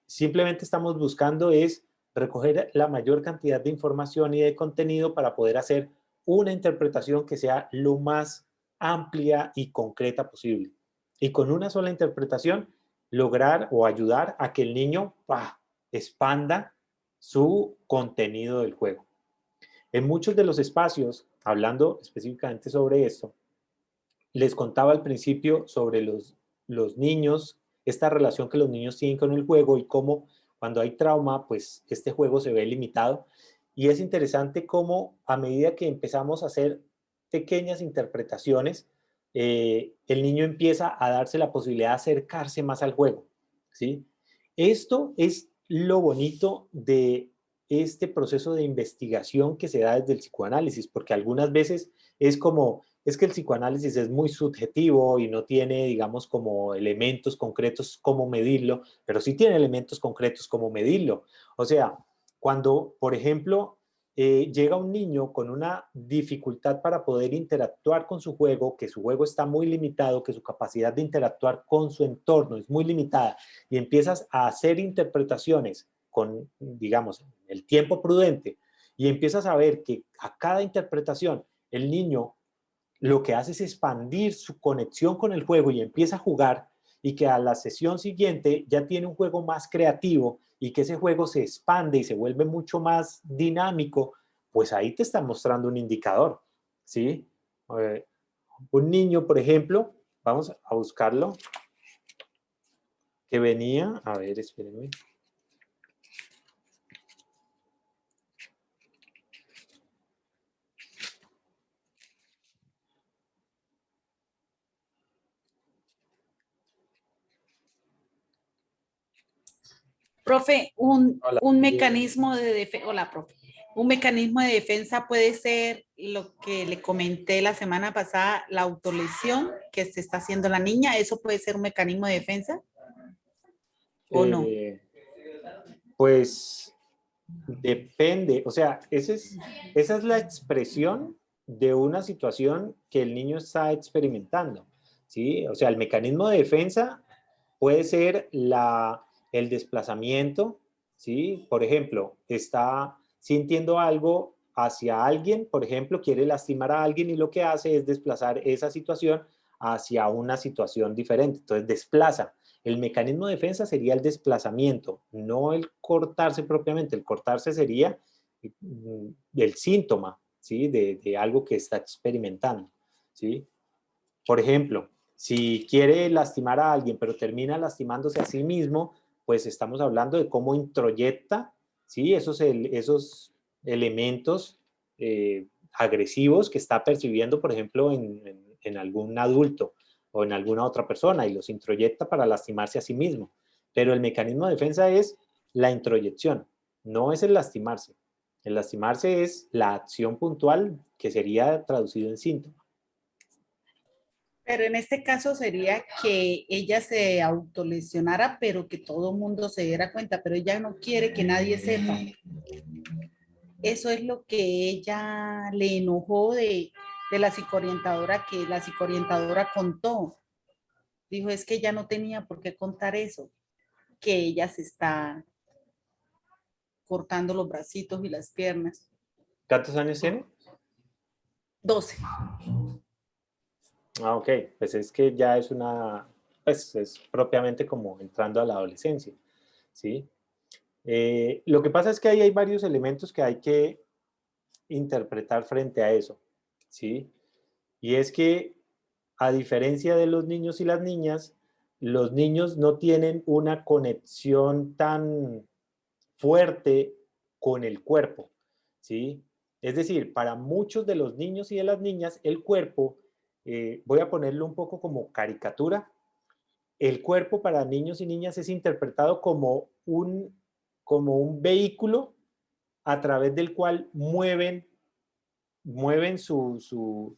simplemente estamos buscando es recoger la mayor cantidad de información y de contenido para poder hacer una interpretación que sea lo más amplia y concreta posible. Y con una sola interpretación, lograr o ayudar a que el niño expanda su contenido del juego. En muchos de los espacios, hablando específicamente sobre esto, les contaba al principio sobre los niños, esta relación que los niños tienen con el juego y cómo cuando hay trauma, pues este juego se ve limitado. Y es interesante cómo a medida que empezamos a hacer pequeñas interpretaciones, el niño empieza a darse la posibilidad de acercarse más al juego, ¿sí? Esto es lo bonito de este proceso de investigación que se da desde el psicoanálisis, porque algunas veces es como, es que el psicoanálisis es muy subjetivo y no tiene, digamos, como elementos concretos como medirlo, pero sí tiene elementos concretos como medirlo. O sea, cuando, por ejemplo, llega un niño con una dificultad para poder interactuar con su juego, que su juego está muy limitado, que su capacidad de interactuar con su entorno es muy limitada, y empiezas a hacer interpretaciones con, digamos, el tiempo prudente, y empiezas a ver que a cada interpretación el niño lo que hace es expandir su conexión con el juego y empieza a jugar, y que a la sesión siguiente ya tiene un juego más creativo y que ese juego se expande y se vuelve mucho más dinámico, pues ahí te está mostrando un indicador, ¿sí? Un niño, por ejemplo, vamos a buscarlo, que venía, a ver, espérenme. Profe, Hola. un mecanismo de defensa, hola, profe. Un mecanismo de defensa puede ser lo que le comenté la semana pasada, la autolesión que se está haciendo la niña. ¿Eso puede ser un mecanismo de defensa o no? Pues depende, o sea, esa es la expresión de una situación que el niño está experimentando, ¿sí? O sea, el mecanismo de defensa puede ser el desplazamiento, ¿sí? Por ejemplo, está sintiendo algo hacia alguien, por ejemplo, quiere lastimar a alguien y lo que hace es desplazar esa situación hacia una situación diferente, entonces desplaza. El mecanismo de defensa sería el desplazamiento, no el cortarse propiamente. El cortarse sería el síntoma, ¿sí? De algo que está experimentando, ¿sí? Por ejemplo, si quiere lastimar a alguien, pero termina lastimándose a sí mismo, pues estamos hablando de cómo introyecta, ¿sí? Esos elementos agresivos que está percibiendo, por ejemplo, en algún adulto o en alguna otra persona, y los introyecta para lastimarse a sí mismo. Pero el mecanismo de defensa es la introyección, no es el lastimarse. El lastimarse es la acción puntual que sería traducido en síntoma. Pero en este caso sería que ella se autolesionara, pero que todo el mundo se diera cuenta, pero ella no quiere que nadie sepa. Eso es lo que ella le enojó de la psicoorientadora, que la psicoorientadora contó. Dijo, es que ella no tenía por qué contar eso, que ella se está cortando los bracitos y las piernas. ¿Cuántos años tiene? 12. Ah, ok, pues es que ya pues es propiamente como entrando a la adolescencia, ¿sí? Lo que pasa es que ahí hay varios elementos que hay que interpretar frente a eso, ¿sí? Y es que, a diferencia de los niños y las niñas, los niños no tienen una conexión tan fuerte con el cuerpo, ¿sí? Es decir, para muchos de los niños y de las niñas, el cuerpo, voy a ponerlo un poco como caricatura, el cuerpo para niños y niñas es interpretado como un vehículo a través del cual mueven su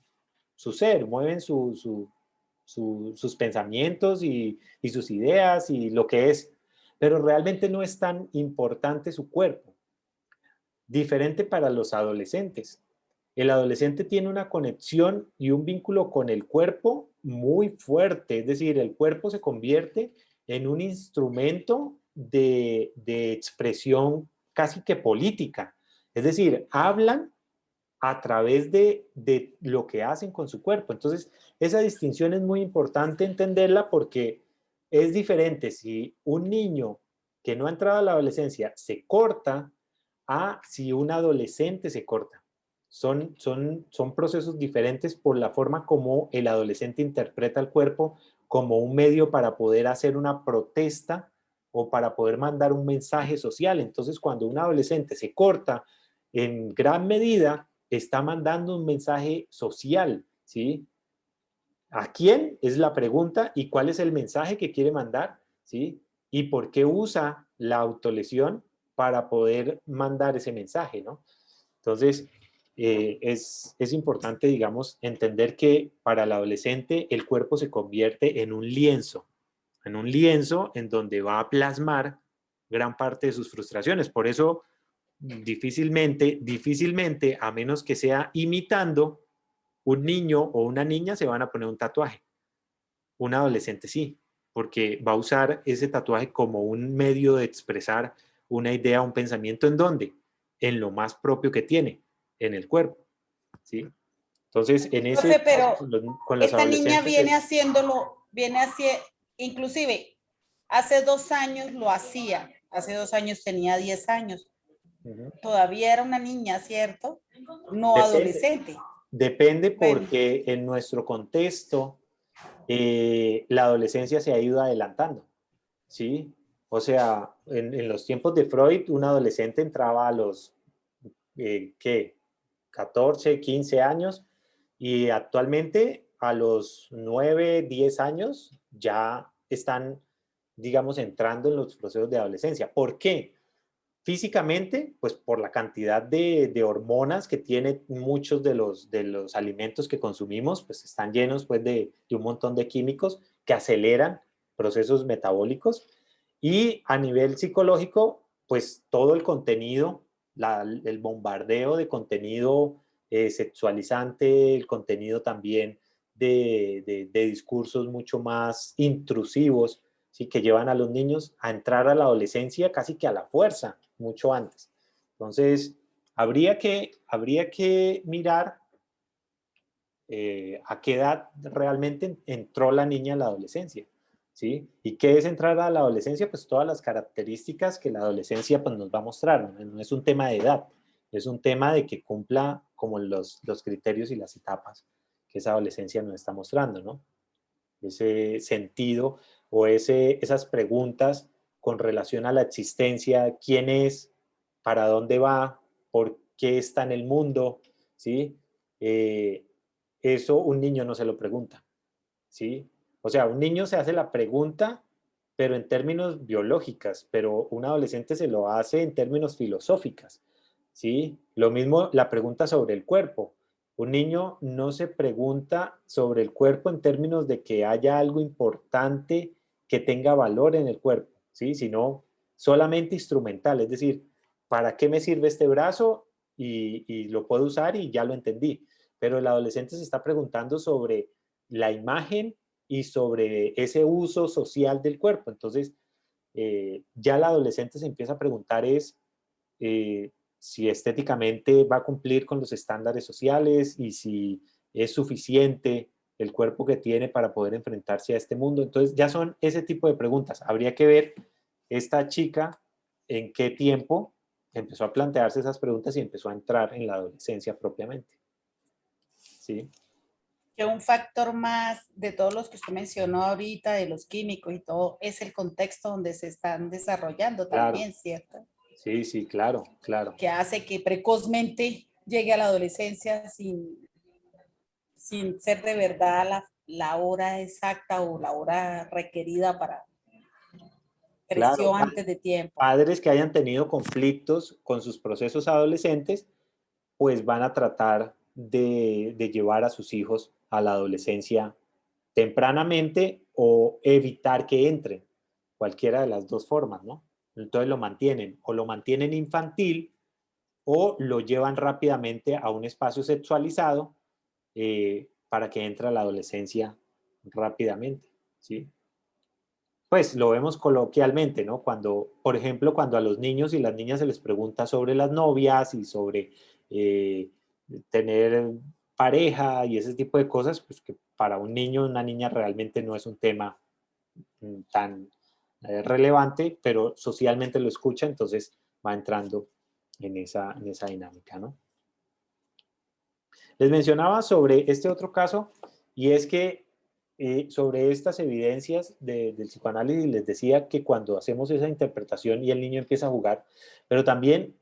ser, mueven sus pensamientos y sus ideas y lo que es. Pero realmente no es tan importante su cuerpo. Diferente para los adolescentes. El adolescente tiene una conexión y un vínculo con el cuerpo muy fuerte, es decir, el cuerpo se convierte en un instrumento de expresión casi que política. Es decir, hablan a través de lo que hacen con su cuerpo. Entonces, esa distinción es muy importante entenderla porque es diferente si un niño que no ha entrado a la adolescencia se corta a si un adolescente se corta. Son procesos diferentes por la forma como el adolescente interpreta el cuerpo como un medio para poder hacer una protesta o para poder mandar un mensaje social. Entonces, cuando un adolescente se corta, en gran medida está mandando un mensaje social, ¿sí? ¿A quién? Es la pregunta. ¿Y cuál es el mensaje que quiere mandar? ¿Sí? ¿Y por qué usa la autolesión para poder mandar ese mensaje, ¿no? Entonces, es importante, digamos, entender que para el adolescente el cuerpo se convierte en un lienzo en donde va a plasmar gran parte de sus frustraciones. Por eso, difícilmente, a menos que sea imitando, un niño o una niña se van a poner un tatuaje. Un adolescente sí, porque va a usar ese tatuaje como un medio de expresar una idea, un pensamiento. ¿En dónde? En lo más propio que tiene, en el cuerpo, ¿sí? Entonces, en ese Profe, caso, pero con los esta niña adolescentes viene es... haciéndolo, viene haciendo, inclusive hace 2 años lo hacía, hace 2 años tenía 10 años, Uh-huh. todavía era una niña, ¿cierto? No Depende, adolescente. depende Bueno, porque en nuestro contexto la adolescencia se ha ido adelantando, ¿sí? O sea, en los tiempos de Freud, un adolescente entraba a los, ¿qué? 14, 15 años y actualmente a los 9, 10 años ya están, digamos, entrando en los procesos de adolescencia. ¿Por qué? Físicamente, pues por la cantidad de hormonas que tiene muchos de los alimentos que consumimos, pues están llenos pues, de un montón de químicos que aceleran procesos metabólicos. Y a nivel psicológico, pues todo el contenido, el bombardeo de contenido sexualizante, el contenido también de discursos mucho más intrusivos, ¿sí? Que llevan a los niños a entrar a la adolescencia casi que a la fuerza, mucho antes. Entonces, habría que mirar a qué edad realmente entró la niña a la adolescencia, ¿sí? ¿Y qué es entrar a la adolescencia? Pues todas las características que la adolescencia pues, nos va a mostrar, ¿no? No es un tema de edad, es un tema de que cumpla como los criterios y las etapas que esa adolescencia nos está mostrando, ¿no? Ese sentido o esas preguntas con relación a la existencia, quién es, para dónde va, por qué está en el mundo, ¿sí? Eh, Eso un niño no se lo pregunta, ¿sí? O sea, un niño se hace la pregunta, pero en términos biológicas, pero un adolescente se lo hace en términos filosóficas, ¿sí? Lo mismo la pregunta sobre el cuerpo. Un niño no se pregunta sobre el cuerpo en términos de que haya algo importante que tenga valor en el cuerpo, ¿sí? Sino solamente instrumental, es decir, ¿para qué me sirve este brazo? Y lo puedo usar y ya lo entendí. Pero el adolescente se está preguntando sobre la imagen y sobre ese uso social del cuerpo. Entonces, ya el adolescente se empieza a preguntar si estéticamente va a cumplir con los estándares sociales y si es suficiente el cuerpo que tiene para poder enfrentarse a este mundo. Entonces, ya son ese tipo de preguntas. Habría que ver esta chica en qué tiempo empezó a plantearse esas preguntas y empezó a entrar en la adolescencia propiamente. ¿Sí? que un factor más de todos los que usted mencionó ahorita, de los químicos y todo, es el contexto donde se están desarrollando Claro, también, ¿cierto? sí, sí, claro, claro. Que hace que precozmente llegue a la adolescencia sin ser de verdad la hora exacta o la hora requerida para Claro, creció antes de tiempo. padres que hayan tenido conflictos con sus procesos adolescentes, pues van a tratar de llevar a sus hijos a la adolescencia tempranamente o evitar que entren, cualquiera de las dos formas, ¿no? Entonces lo mantienen o lo mantienen infantil o lo llevan rápidamente a un espacio sexualizado para que entre a la adolescencia rápidamente, ¿sí? Pues lo vemos coloquialmente, ¿no? Cuando, por ejemplo, cuando a los niños y las niñas se les pregunta sobre las novias y sobre eh, tener pareja y ese tipo de cosas, pues que para un niño o una niña realmente no es un tema tan relevante, pero socialmente lo escucha, entonces va entrando en esa dinámica, ¿no? Les mencionaba sobre este otro caso y es que sobre estas evidencias del psicoanálisis les decía que cuando hacemos esa interpretación y el niño empieza a jugar, pero también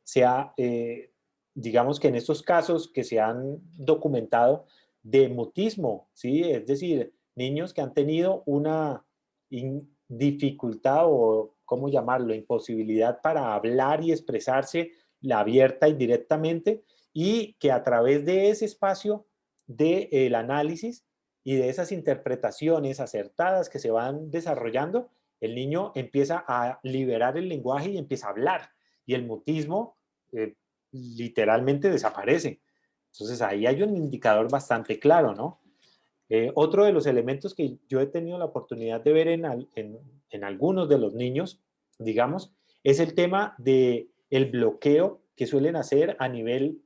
digamos que en estos casos que se han documentado de mutismo, ¿sí? Es decir, niños que han tenido una dificultad o, ¿cómo llamarlo?, imposibilidad para hablar y expresarse la abierta y directamente, y que a través de ese espacio del análisis y de esas interpretaciones acertadas que se van desarrollando, el niño empieza a liberar el lenguaje y empieza a hablar, y el mutismo literalmente desaparece. Entonces ahí hay un indicador bastante claro, ¿no? Otro de los elementos que yo he tenido la oportunidad de ver en algunos de los niños, digamos, es el tema de el bloqueo que suelen hacer a nivel,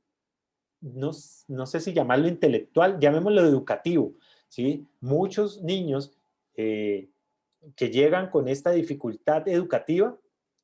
no sé si llamarlo intelectual, llamémoslo educativo, ¿sí? Muchos niños que llegan con esta dificultad educativa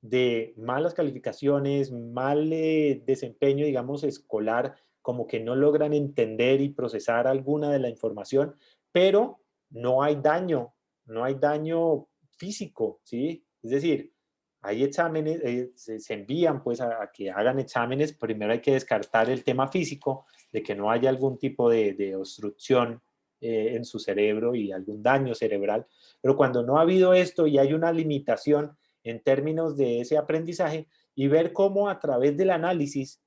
de malas calificaciones, mal desempeño, digamos, escolar, como que no logran entender y procesar alguna de la información, pero no hay daño, no hay daño físico, ¿sí? Es decir, hay exámenes, se envían pues a que hagan exámenes, primero hay que descartar el tema físico, de que no haya algún tipo de obstrucción en su cerebro y algún daño cerebral, pero cuando no ha habido esto y hay una limitación en términos de ese aprendizaje, y ver cómo a través del análisis,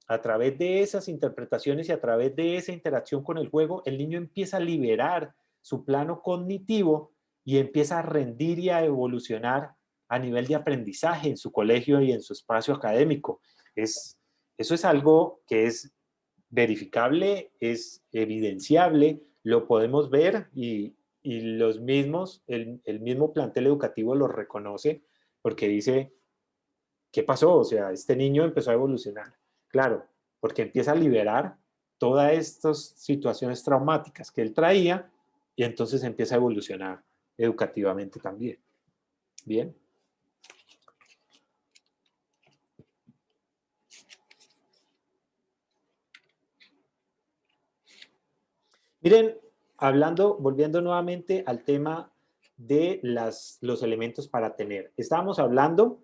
a través de esas interpretaciones y a través de esa interacción con el juego, el niño empieza a liberar su plano cognitivo y empieza a rendir y a evolucionar a nivel de aprendizaje en su colegio y en su espacio académico. Eso es algo que es verificable, es evidenciable, lo podemos ver y los mismos, el mismo plantel educativo lo reconoce porque dice, ¿qué pasó? O sea, este niño empezó a evolucionar. Claro, porque empieza a liberar todas estas situaciones traumáticas que él traía y entonces empieza a evolucionar educativamente también. Bien. Miren, volviendo nuevamente al tema de los elementos para tener. Estábamos hablando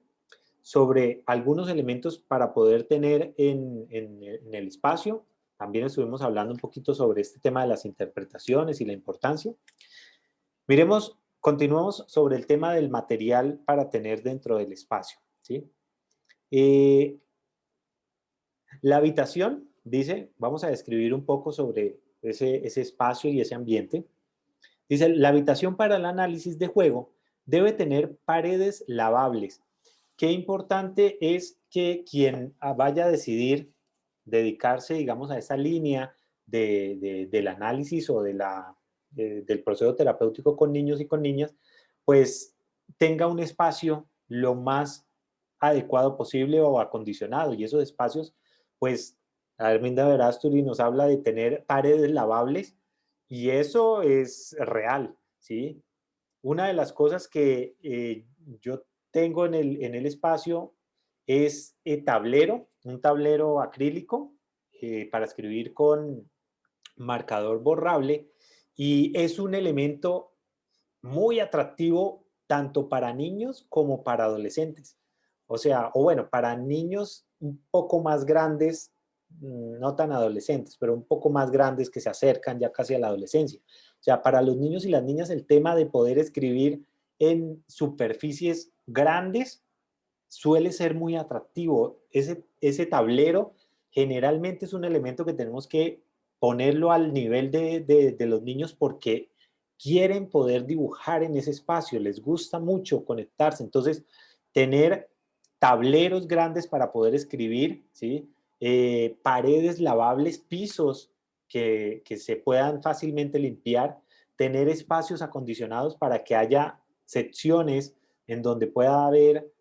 sobre algunos elementos para poder tener en el espacio. También estuvimos hablando un poquito sobre este tema de las interpretaciones y la importancia. Miremos, continuamos sobre el tema del material para tener dentro del espacio, ¿sí? Eh, la habitación, dice, vamos a describir un poco sobre ese espacio y ese ambiente. Dice, la habitación para el análisis de juego debe tener paredes lavables. Qué importante es que quien vaya a decidir dedicarse, digamos, a esa línea del análisis o del proceso terapéutico con niños y con niñas, pues tenga un espacio lo más adecuado posible o acondicionado. Y esos espacios, pues, Arminda Verasturi nos habla de tener paredes lavables y eso es real, ¿sí? Una de las cosas que yo tengo en el espacio es un tablero acrílico para escribir con marcador borrable y es un elemento muy atractivo tanto para niños como para adolescentes. O sea, o bueno, para niños un poco más grandes no tan adolescentes, pero un poco más grandes que se acercan ya casi a la adolescencia. O sea, para los niños y las niñas el tema de poder escribir en superficies grandes suele ser muy atractivo. Ese tablero generalmente es un elemento que tenemos que ponerlo al nivel de los niños porque quieren poder dibujar en ese espacio, les gusta mucho conectarse. Entonces, tener tableros grandes para poder escribir, ¿sí? Paredes lavables, pisos que se puedan fácilmente limpiar, tener espacios acondicionados para que haya secciones en donde pueda haber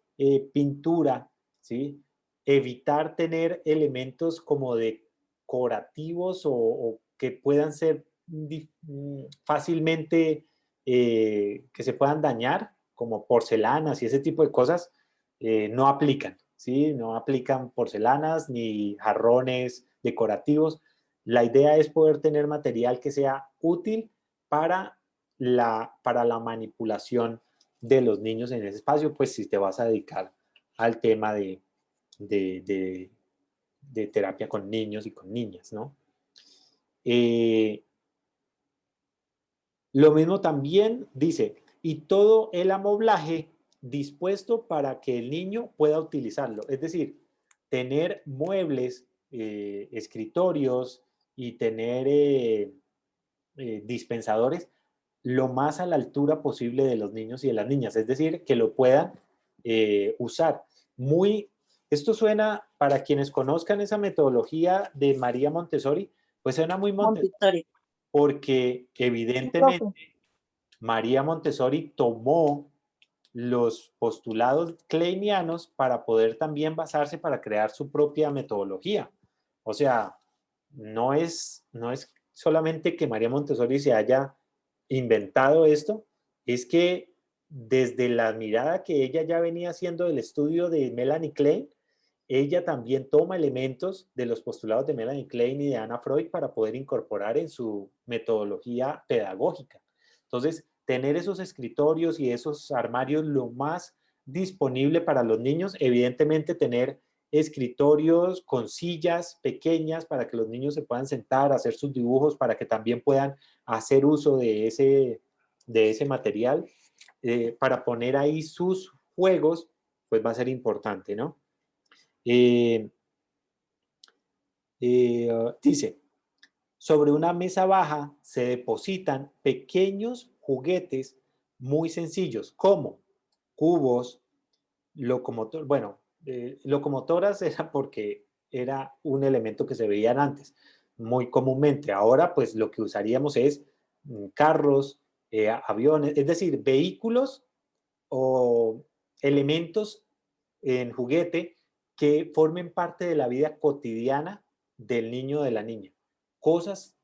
pintura, ¿sí? Evitar tener elementos como decorativos o que puedan ser fácilmente, que se puedan dañar, como porcelanas y ese tipo de cosas, no aplican, ¿sí? No aplican porcelanas ni jarrones decorativos. La idea es poder tener material que sea útil para para la manipulación de los niños en ese espacio, pues si te vas a dedicar al tema de, de, de terapia con niños y con niñas, ¿no? Eh, lo mismo también dice, y todo el amoblaje dispuesto para que el niño pueda utilizarlo. Es decir, tener muebles, escritorios y tener dispensadores lo más a la altura posible de los niños y de las niñas. Es decir, que lo puedan usar. Esto suena, para quienes conozcan esa metodología de María Montessori, pues suena muy Montessori Montessori. porque Sí, evidentemente profe. María Montessori tomó los postulados kleinianos para poder también basarse para crear su propia metodología. O sea, no es solamente que María Montessori se haya inventado esto, es que desde la mirada que ella ya venía haciendo del estudio de Melanie Klein, ella también toma elementos de los postulados de Melanie Klein y de Anna Freud para poder incorporar en su metodología pedagógica. Entonces, tener esos escritorios y esos armarios lo más disponible para los niños, evidentemente tener escritorios con sillas pequeñas para que los niños se puedan sentar, hacer sus dibujos, para que también puedan hacer uso de ese material, para poner ahí sus juegos, pues va a ser importante, ¿no? Eh, dice, sobre una mesa baja se depositan pequeños juguetes muy sencillos, como cubos, locomotoras era porque era un elemento que se veían antes, muy comúnmente. Ahora, pues lo que usaríamos es carros, aviones, es decir, vehículos o elementos en juguete que formen parte de la vida cotidiana del niño o de la niña. Cosas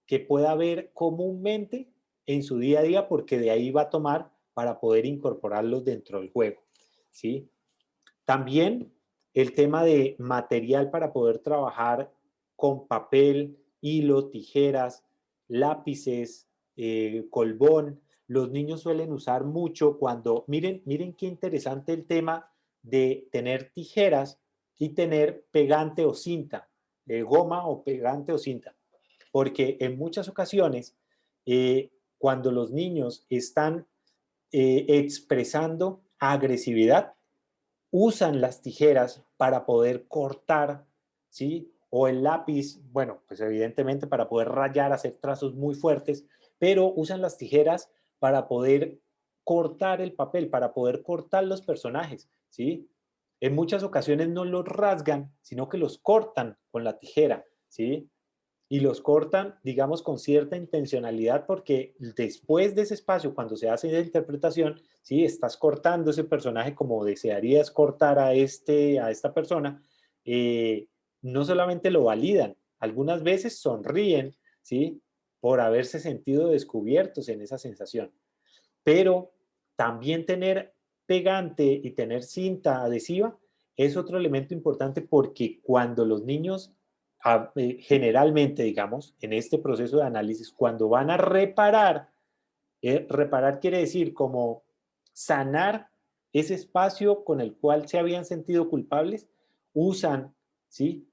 que pueda ver comúnmente en su día a día porque de ahí va a tomar para poder incorporarlos dentro del juego, ¿sí? También el tema de material para poder trabajar con papel, hilo, tijeras, lápices, colbón. Los niños suelen usar mucho cuando, miren qué interesante el tema de tener tijeras y tener pegante o cinta, goma o pegante o cinta, porque en muchas ocasiones, cuando los niños están expresando agresividad, usan las tijeras para poder cortar, ¿sí? O el lápiz, bueno, pues evidentemente para poder rayar, hacer trazos muy fuertes, pero usan las tijeras para poder cortar el papel, para poder cortar los personajes, ¿sí? En muchas ocasiones no los rasgan, sino que los cortan con la tijera, ¿sí? Y los cortan, digamos, con cierta intencionalidad porque después de ese espacio, cuando se hace la interpretación, ¿sí? Estás cortando ese personaje como desearías cortar a esta persona, eh, no solamente lo validan, algunas veces sonríen, ¿sí? Por haberse sentido descubiertos en esa sensación. Pero también tener pegante y tener cinta adhesiva es otro elemento importante porque cuando los niños, generalmente, digamos, en este proceso de análisis, cuando van a reparar, reparar quiere decir como sanar ese espacio con el cual se habían sentido culpables, usan, ¿sí?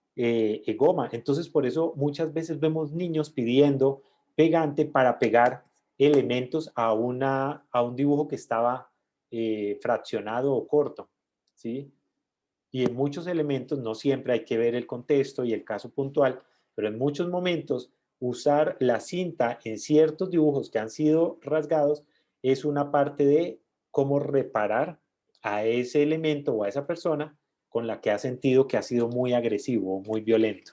goma. Entonces, por eso muchas veces vemos niños pidiendo pegante para pegar elementos a un dibujo que estaba fraccionado o corto, ¿sí? Y en muchos elementos, no siempre hay que ver el contexto y el caso puntual, pero en muchos momentos usar la cinta en ciertos dibujos que han sido rasgados es una parte de cómo reparar a ese elemento o a esa persona con la que ha sentido que ha sido muy agresivo o muy violento,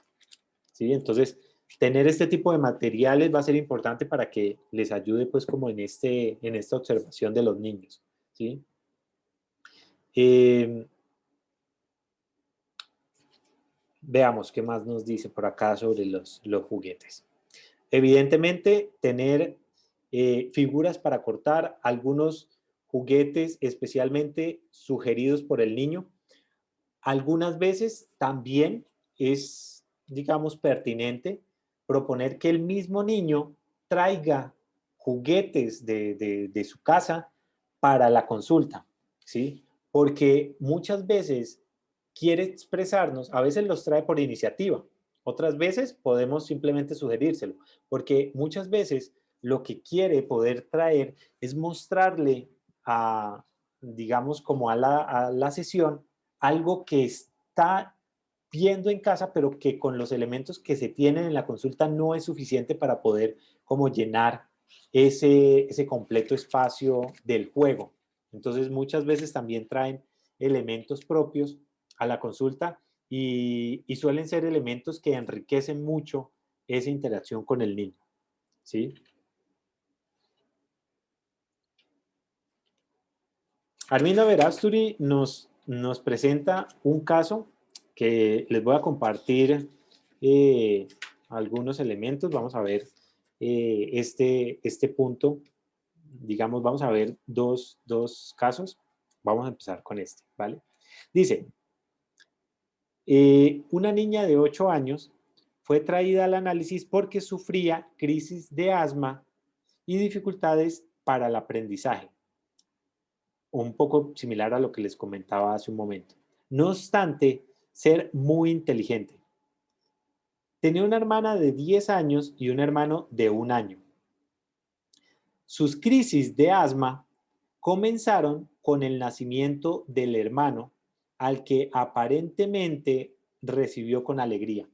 ¿sí? Entonces, tener este tipo de materiales va a ser importante para que les ayude pues como en esta observación de los niños, ¿sí? Eh, Veamos qué más nos dice por acá sobre los juguetes. Evidentemente, tener figuras para cortar, algunos juguetes especialmente sugeridos por el niño. Algunas veces también es, digamos, pertinente proponer que el mismo niño traiga juguetes de su casa para la consulta, ¿sí? Porque muchas veces quiere expresarnos, a veces los trae por iniciativa, otras veces podemos simplemente sugerírselo, porque muchas veces lo que quiere poder traer es mostrarle a, digamos, como a la sesión, algo que está viendo en casa, pero que con los elementos que se tienen en la consulta no es suficiente para poder como llenar ese completo espacio del juego. Entonces muchas veces también traen elementos propios a la consulta y suelen ser elementos que enriquecen mucho esa interacción con el niño, ¿sí? Arminda Verasturi nos presenta un caso que les voy a compartir eh, algunos elementos. Vamos a ver este punto. Digamos, vamos a ver dos casos. Vamos a empezar con este, ¿vale? Dice, una niña de 8 años fue traída al análisis porque sufría crisis de asma y dificultades para el aprendizaje, un poco similar a lo que les comentaba hace un momento. No obstante, ser muy inteligente. Tenía una hermana de 10 años y un hermano de 1 año. Sus crisis de asma comenzaron con el nacimiento del hermano, al que aparentemente recibió con alegría.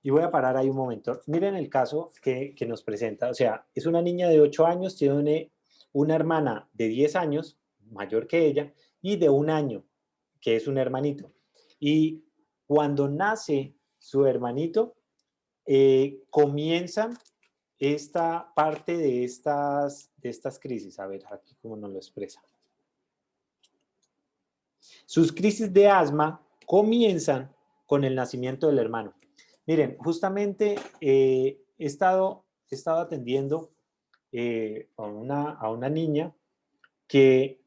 Y voy a parar ahí un momento. Miren el caso que nos presenta. O sea, es una niña de 8 años, tiene una hermana de 10 años, mayor que ella, y de 1 año, que es un hermanito. Y cuando nace su hermanito, comienzan esta parte de estas crisis. A ver, aquí cómo nos lo expresa. Sus crisis de asma comienzan con el nacimiento del hermano. Miren, justamente he estado atendiendo a una niña que,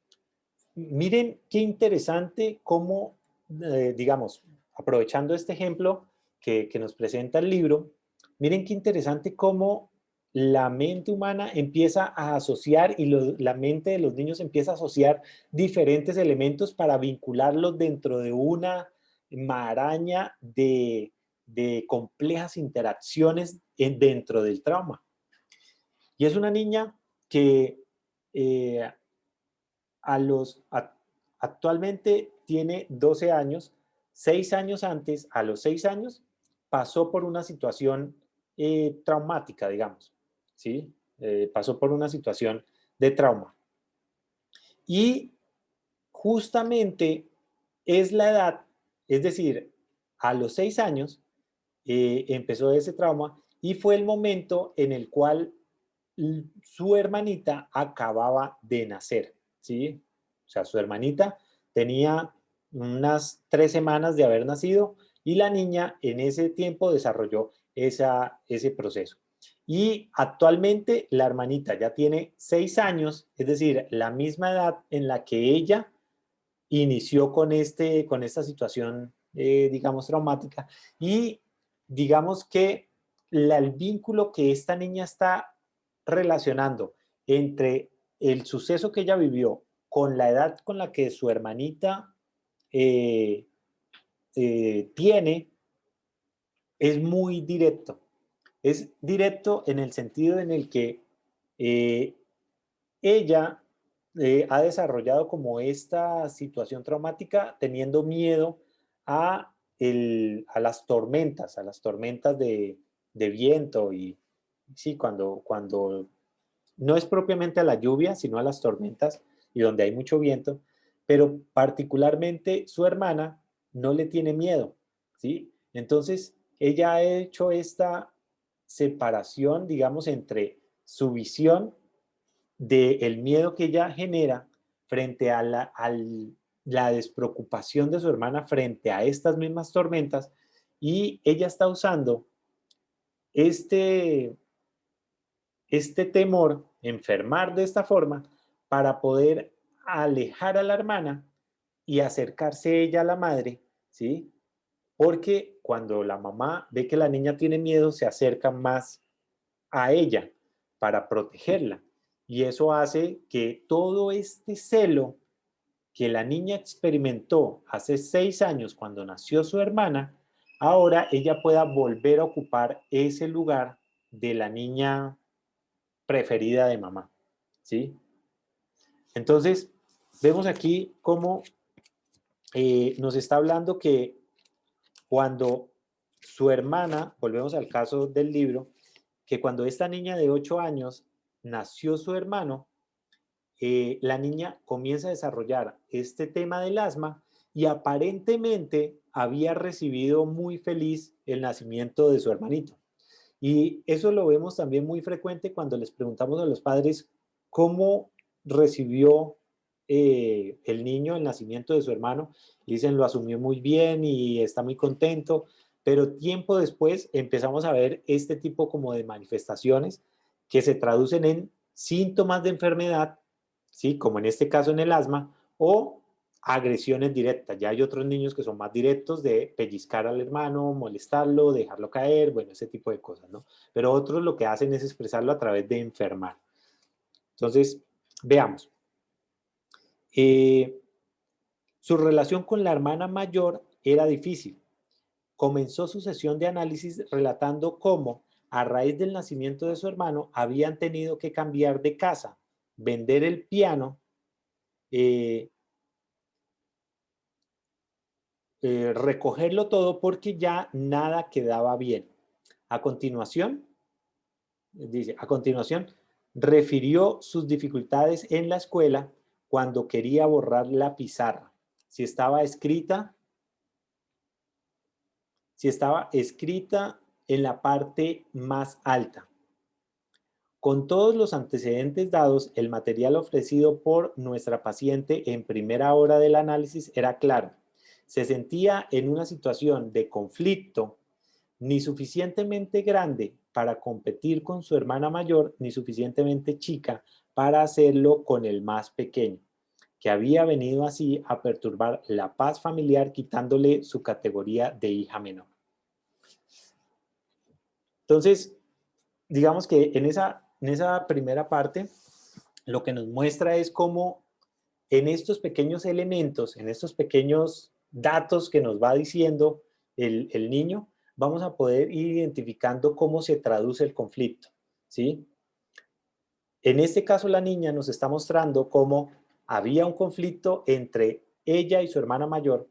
miren qué interesante cómo, digamos, aprovechando este ejemplo que nos presenta el libro, miren qué interesante cómo la mente humana empieza a asociar y la mente de los niños empieza a asociar diferentes elementos para vincularlos dentro de una maraña de complejas interacciones dentro del trauma. Y es una niña que eh, a los, a, actualmente tiene 12 años, 6 años antes, a los 6 años, pasó por una situación traumática, digamos, ¿sí? Pasó por una situación de trauma. Y justamente es la edad, es decir, a los 6 años empezó ese trauma y fue el momento en el cual su hermanita acababa de nacer, ¿sí? O sea, su hermanita tenía unas 3 semanas de haber nacido y la niña en ese tiempo desarrolló ese proceso. Y actualmente la hermanita ya tiene 6 años, es decir, la misma edad en la que ella inició con esta situación, digamos, traumática. Y digamos que el vínculo que esta niña está relacionando entre el suceso que ella vivió con la edad con la que su hermanita eh, tiene, es muy directo. Es directo en el sentido en el que eh, ella ha desarrollado como esta situación traumática teniendo miedo a a las tormentas de viento y sí, cuando no es propiamente a la lluvia, sino a las tormentas y donde hay mucho viento, pero particularmente su hermana no le tiene miedo, ¿sí? Entonces, ella ha hecho esta separación, digamos, entre su visión del miedo que ella genera frente a la despreocupación de su hermana frente a estas mismas tormentas y ella está usando este, este temor, enfermar de esta forma, para poder alejar a la hermana y acercarse ella a la madre, ¿sí? Porque cuando la mamá ve que la niña tiene miedo, se acerca más a ella para protegerla. Y eso hace que todo este celo que la niña experimentó hace 6 años cuando nació su hermana, ahora ella pueda volver a ocupar ese lugar de la niña preferida de mamá, ¿sí? Entonces, vemos aquí cómo nos está hablando que cuando su hermana, volvemos al caso del libro, que cuando esta niña de 8 años nació su hermano, la niña comienza a desarrollar este tema del asma y aparentemente había recibido muy feliz el nacimiento de su hermanito. Y eso lo vemos también muy frecuente cuando les preguntamos a los padres cómo recibió el niño el nacimiento de su hermano. Y dicen, lo asumió muy bien y está muy contento, pero tiempo después empezamos a ver este tipo como de manifestaciones que se traducen en síntomas de enfermedad, ¿sí? Como en este caso en el asma, o agresiones directas. Ya hay otros niños que son más directos de pellizcar al hermano, molestarlo, dejarlo caer, bueno, ese tipo de cosas, ¿no? Pero otros lo que hacen es expresarlo a través de enfermar. Entonces, veamos. Eh, Su relación con la hermana mayor era difícil. Comenzó su sesión de análisis relatando cómo, a raíz del nacimiento de su hermano, habían tenido que cambiar de casa, vender el piano, eh, recogerlo todo porque ya nada quedaba bien. A continuación, dice, a continuación, refirió sus dificultades en la escuela cuando quería borrar la pizarra. Si estaba escrita, si estaba escrita en la parte más alta. Con todos los antecedentes dados, el material ofrecido por nuestra paciente en primera hora del análisis era claro. Se sentía en una situación de conflicto ni suficientemente grande para competir con su hermana mayor, ni suficientemente chica para hacerlo con el más pequeño, que había venido así a perturbar la paz familiar quitándole su categoría de hija menor. Entonces, digamos que en esa primera parte, lo que nos muestra es cómo en estos pequeños elementos, en estos pequeños datos que nos va diciendo el niño, vamos a poder ir identificando cómo se traduce el conflicto, ¿sí? En este caso, la niña nos está mostrando cómo había un conflicto entre ella y su hermana mayor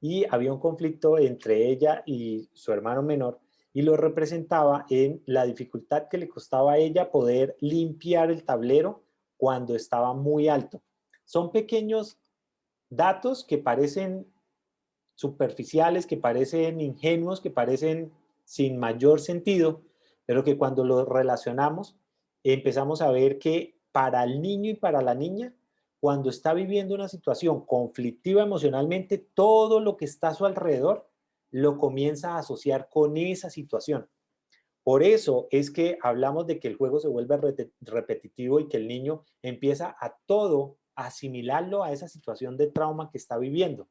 y había un conflicto entre ella y su hermano menor y lo representaba en la dificultad que le costaba a ella poder limpiar el tablero cuando estaba muy alto. Son pequeños datos que parecen superficiales, que parecen ingenuos, que parecen sin mayor sentido, pero que cuando los relacionamos empezamos a ver que para el niño y para la niña, cuando está viviendo una situación conflictiva emocionalmente, todo lo que está a su alrededor lo comienza a asociar con esa situación. Por eso es que hablamos de que el juego se vuelve repetitivo y que el niño empieza a todo asimilarlo a esa situación de trauma que está viviendo.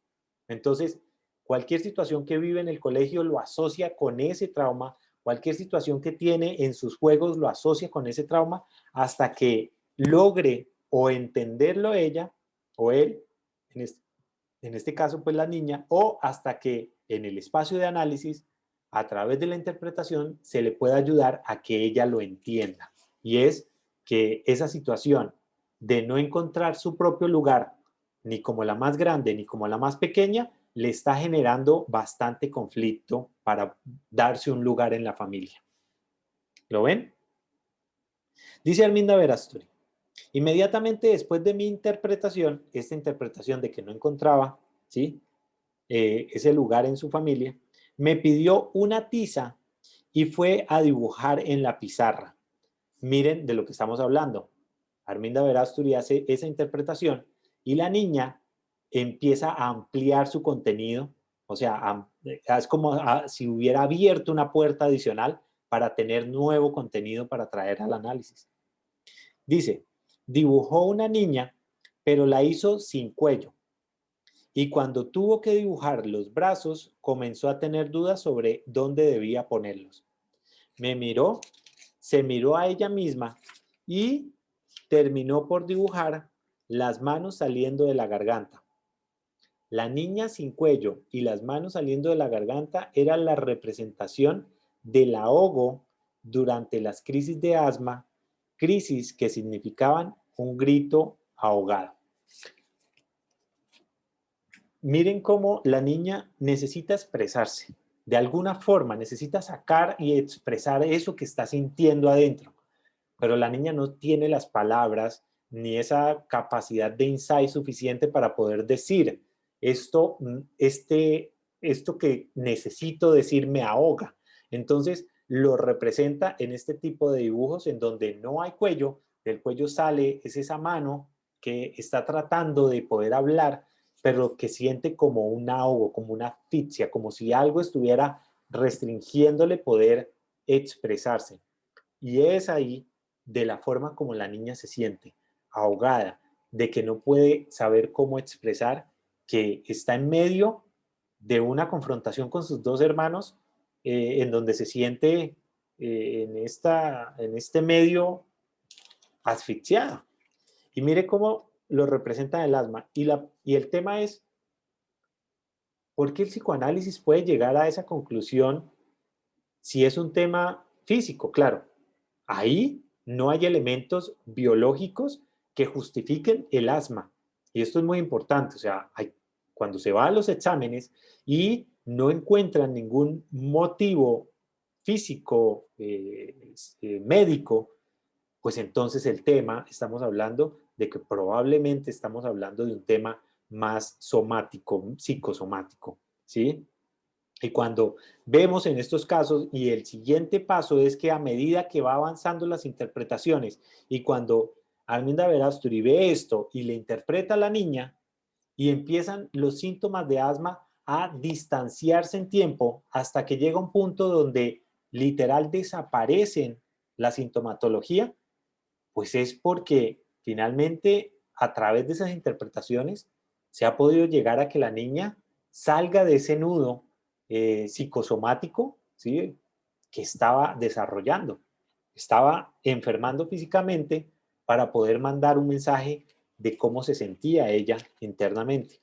Entonces, cualquier situación que vive en el colegio lo asocia con ese trauma, cualquier situación que tiene en sus juegos lo asocia con ese trauma hasta que logre o entenderlo ella o él, en este caso pues la niña, o hasta que en el espacio de análisis a través de la interpretación se le puede ayudar a que ella lo entienda. Y es que esa situación de no encontrar su propio lugar, ni como la más grande ni como la más pequeña, le está generando bastante conflicto para darse un lugar en la familia. ¿Lo ven? Dice Arminda Verástori: inmediatamente después de mi interpretación, esta interpretación de que no encontraba, ¿sí?, ese lugar en su familia, me pidió una tiza y fue a dibujar en la pizarra. Miren de lo que estamos hablando. Arminda Verástori hace esa interpretación y la niña empieza a ampliar su contenido, o sea, es como si hubiera abierto una puerta adicional para tener nuevo contenido para traer al análisis. Dice, dibujó una niña, pero la hizo sin cuello. Y cuando tuvo que dibujar los brazos, comenzó a tener dudas sobre dónde debía ponerlos. Me miró, se miró a ella misma y terminó por dibujar las manos saliendo de la garganta. La niña sin cuello y las manos saliendo de la garganta eran la representación del ahogo durante las crisis de asma, crisis que significaban un grito ahogado. Miren cómo la niña necesita expresarse. De alguna forma necesita sacar y expresar eso que está sintiendo adentro. Pero la niña no tiene las palabras ni esa capacidad de insight suficiente para poder decir esto, esto que necesito decir me ahoga. Entonces lo representa en este tipo de dibujos en donde no hay cuello, del cuello sale, es esa mano que está tratando de poder hablar, pero que siente como un ahogo, como una asfixia, como si algo estuviera restringiéndole poder expresarse. Y es ahí de la forma como la niña se siente, ahogada, de que no puede saber cómo expresar, que está en medio de una confrontación con sus dos hermanos, en donde se siente en este medio asfixiada. Y mire cómo lo representa el asma. Y el tema es, ¿por qué el psicoanálisis puede llegar a esa conclusión si es un tema físico? Claro, ahí no hay elementos biológicos que justifiquen el asma. Y esto es muy importante. O sea, cuando se va a los exámenes y no encuentran ningún motivo físico, médico, pues entonces el tema, estamos hablando de que probablemente estamos hablando de un tema más somático, psicosomático, ¿sí? Y cuando vemos en estos casos, y el siguiente paso es que a medida que va avanzando las interpretaciones, y cuando Arminda Verástori ve esto y le interpreta a la niña, y empiezan los síntomas de asma a distanciarse en tiempo hasta que llega un punto donde literal desaparecen la sintomatología, pues es porque finalmente a través de esas interpretaciones se ha podido llegar a que la niña salga de ese nudo psicosomático, ¿sí?, que estaba desarrollando. Estaba enfermando físicamente para poder mandar un mensaje de cómo se sentía ella internamente.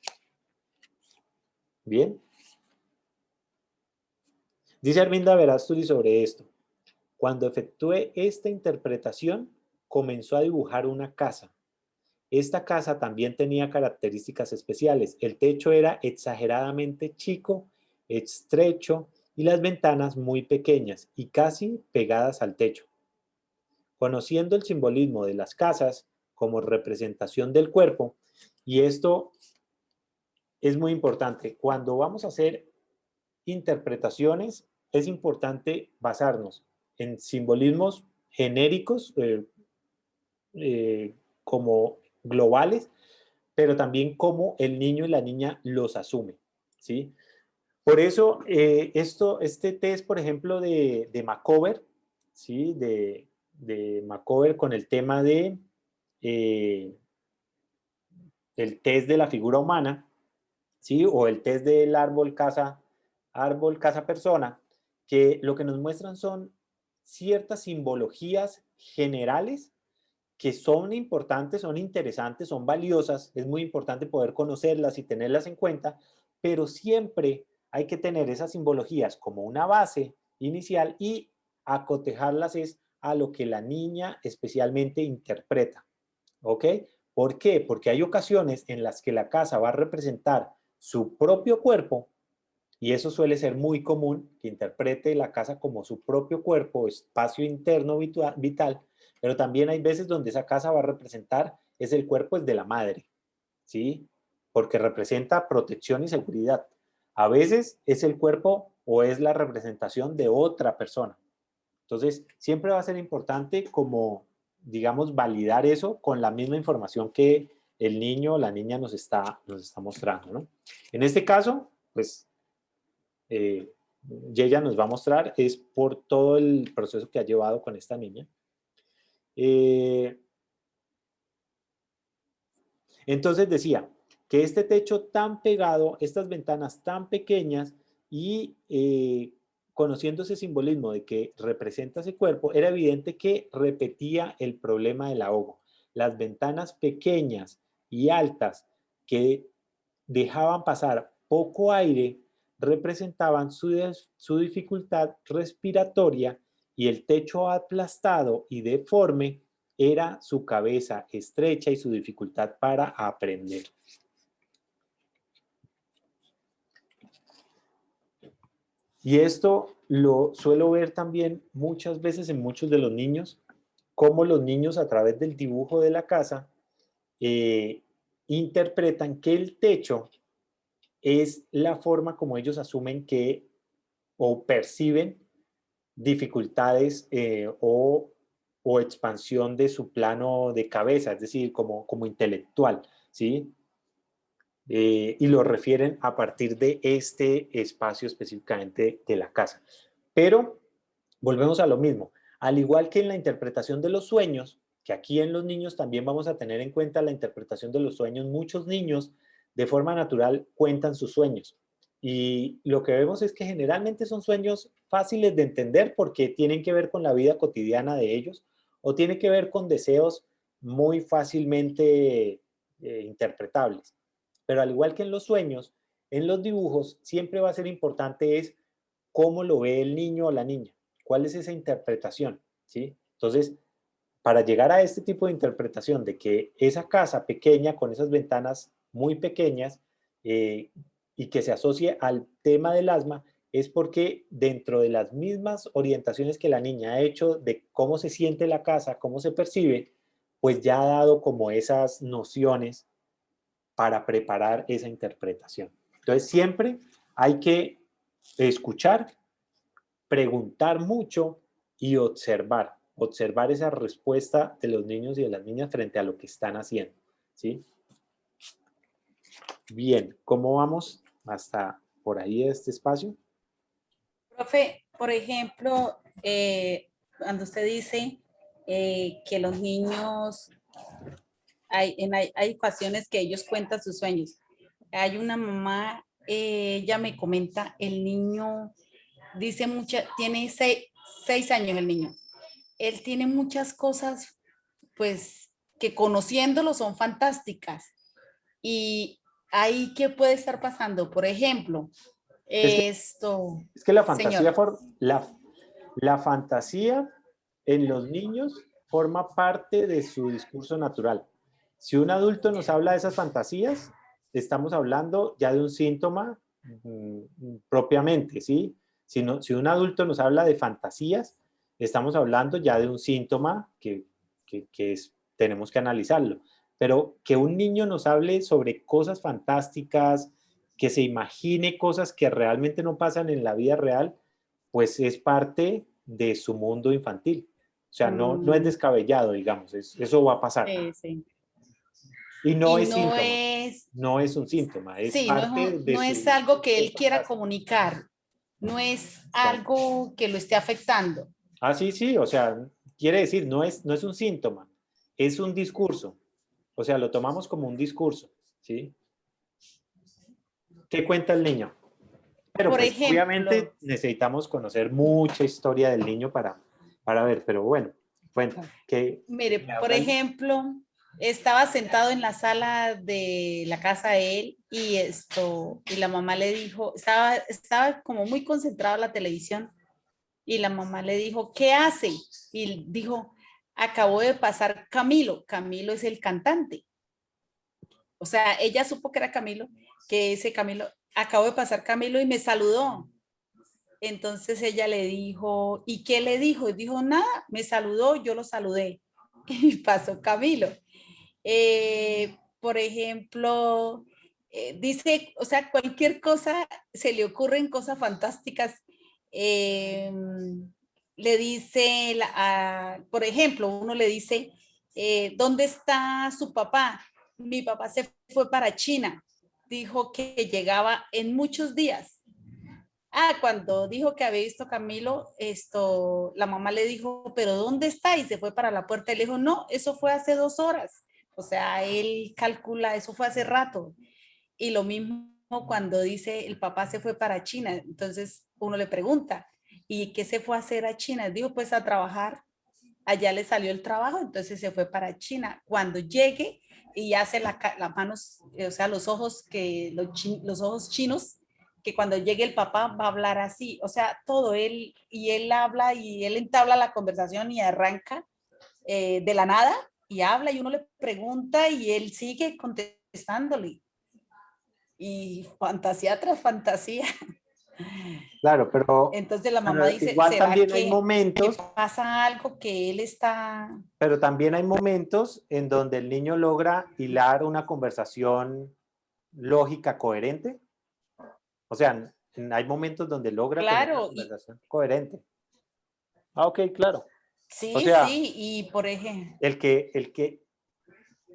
Bien. Dice Arminda Verástori sobre esto: cuando efectué esta interpretación, comenzó a dibujar una casa. Esta casa también tenía características especiales. El techo era exageradamente chico, estrecho y las ventanas muy pequeñas y casi pegadas al techo. Conociendo el simbolismo de las casas como representación del cuerpo, y esto es muy importante, cuando vamos a hacer interpretaciones es importante basarnos en simbolismos genéricos, como globales, pero también cómo el niño y la niña los asume, ¿sí? Por eso, este test, por ejemplo, de Macover, ¿sí? De Macover con el tema de eh, el test de la figura humana, ¿sí? O el test del árbol, casa, persona, que lo que nos muestran son ciertas simbologías generales que son importantes, son interesantes, son valiosas, es muy importante poder conocerlas y tenerlas en cuenta, pero siempre hay que tener esas simbologías como una base inicial y acotejarlas es a lo que la niña especialmente interpreta. ¿Ok? ¿Por qué? Porque hay ocasiones en las que la casa va a representar su propio cuerpo y eso suele ser muy común, que interprete la casa como su propio cuerpo, espacio interno vital, pero también hay veces donde esa casa va a representar, es el cuerpo es de la madre, ¿sí? Porque representa protección y seguridad. A veces es el cuerpo o es la representación de otra persona. Entonces, siempre va a ser importante como, digamos, validar eso con la misma información que el niño o la niña nos está mostrando, ¿no? En este caso, pues, y ella nos va a mostrar es por todo el proceso que ha llevado con esta niña. Entonces decía que este techo tan pegado, estas ventanas tan pequeñas y conociendo ese simbolismo de que representa ese cuerpo, era evidente que repetía el problema del ahogo. Las ventanas pequeñas y altas que dejaban pasar poco aire representaban su dificultad respiratoria y el techo aplastado y deforme era su cabeza estrecha y su dificultad para aprender. Y esto lo suelo ver también muchas veces en muchos de los niños, cómo los niños a través del dibujo de la casa interpretan que el techo es la forma como ellos asumen que o perciben dificultades o expansión de su plano de cabeza, es decir, como intelectual, ¿sí? Y lo refieren a partir de este espacio específicamente de la casa. Pero volvemos a lo mismo. Al igual que en la interpretación de los sueños, que aquí en los niños también vamos a tener en cuenta la interpretación de los sueños, muchos niños de forma natural cuentan sus sueños. Y lo que vemos es que generalmente son sueños fáciles de entender porque tienen que ver con la vida cotidiana de ellos o tienen que ver con deseos muy fácilmente interpretables. Pero al igual que en los sueños, en los dibujos siempre va a ser importante es cómo lo ve el niño o la niña, cuál es esa interpretación, ¿sí? Entonces, para llegar a este tipo de interpretación de que esa casa pequeña con esas ventanas muy pequeñas y que se asocie al tema del asma, es porque dentro de las mismas orientaciones que la niña ha hecho de cómo se siente la casa, cómo se percibe, pues ya ha dado como esas nociones para preparar esa interpretación. Entonces, siempre hay que escuchar, preguntar mucho y observar. Observar esa respuesta de los niños y de las niñas frente a lo que están haciendo. ¿Sí? Bien, ¿cómo vamos hasta por ahí este espacio? Profe, por ejemplo, cuando usted dice que los niños, hay ocasiones que ellos cuentan sus sueños. Hay una mamá, ella me comenta, el niño dice tiene 6 años el niño. Él tiene muchas cosas, pues, que conociéndolo son fantásticas. Y ahí, ¿qué puede estar pasando? Por ejemplo, Es que, esto, es que señor. la fantasía en los niños forma parte de su discurso natural. Si un adulto nos habla de esas fantasías, estamos hablando ya de un síntoma propiamente, ¿sí? Si un adulto nos habla de fantasías, estamos hablando ya de un síntoma que tenemos que analizarlo. Pero que un niño nos hable sobre cosas fantásticas, que se imagine cosas que realmente no pasan en la vida real, pues es parte de su mundo infantil. O sea, no es descabellado, digamos, eso va a pasar. Sí, sí. Y no Y es no síntoma, es, no es un síntoma, es sí, parte de no es su algo que mundo él quiera fantástico. comunicar, no es Son, algo que lo esté afectando. sí, sí, o sea, quiere decir, no es un síntoma, es un discurso. O sea, lo tomamos como un discurso, ¿sí? ¿Qué cuenta el niño? Pero Por pues ejemplo, obviamente necesitamos conocer mucha historia del niño para ver, pero bueno, cuéntame, ¿qué mire, me por habla el niño? ejemplo, estaba sentado en la sala de la casa de él y la mamá le dijo, estaba como muy concentrado en la televisión y la mamá le dijo, ¿qué hace? Y dijo, acabó de pasar Camilo. Camilo es el cantante. O sea, ella supo que era Camilo, que ese Camilo, acabó de pasar Camilo y me saludó. Entonces ella le dijo, ¿y qué le dijo? Y dijo, nada, me saludó, yo lo saludé. Y pasó Camilo. Por ejemplo, dice, o sea, cualquier cosa, se le ocurren cosas fantásticas. Eh, Le dice, por ejemplo, uno le dice, ¿dónde está su papá? Mi papá se fue para China. Dijo que llegaba en muchos días. Ah, cuando dijo que había visto a Camilo, la mamá le dijo, ¿pero dónde está? Y se fue para la puerta y le dijo, no, eso fue hace 2 horas. O sea, él calcula, eso fue hace rato. Y lo mismo cuando dice, el papá se fue para China. Entonces uno le pregunta, ¿y qué se fue a hacer a China? Dijo, pues a trabajar. Allá le salió el trabajo, entonces se fue para China. Cuando llegue y hace las manos, o sea, los ojos, los ojos chinos, que cuando llegue el papá va a hablar así, o sea, todo él, y él habla y él entabla la conversación y arranca de la nada y habla y uno le pregunta y él sigue contestándole. Y fantasía tras fantasía. Claro, Entonces la mamá pero dice, igual ¿será también hay que momentos, pasa algo que él está... pero también hay momentos en donde el niño logra hilar una conversación lógica coherente. O sea, hay momentos donde logra tener una Claro, y conversación coherente. Ah, ok, claro. O sí, sea, sí, y por ejemplo,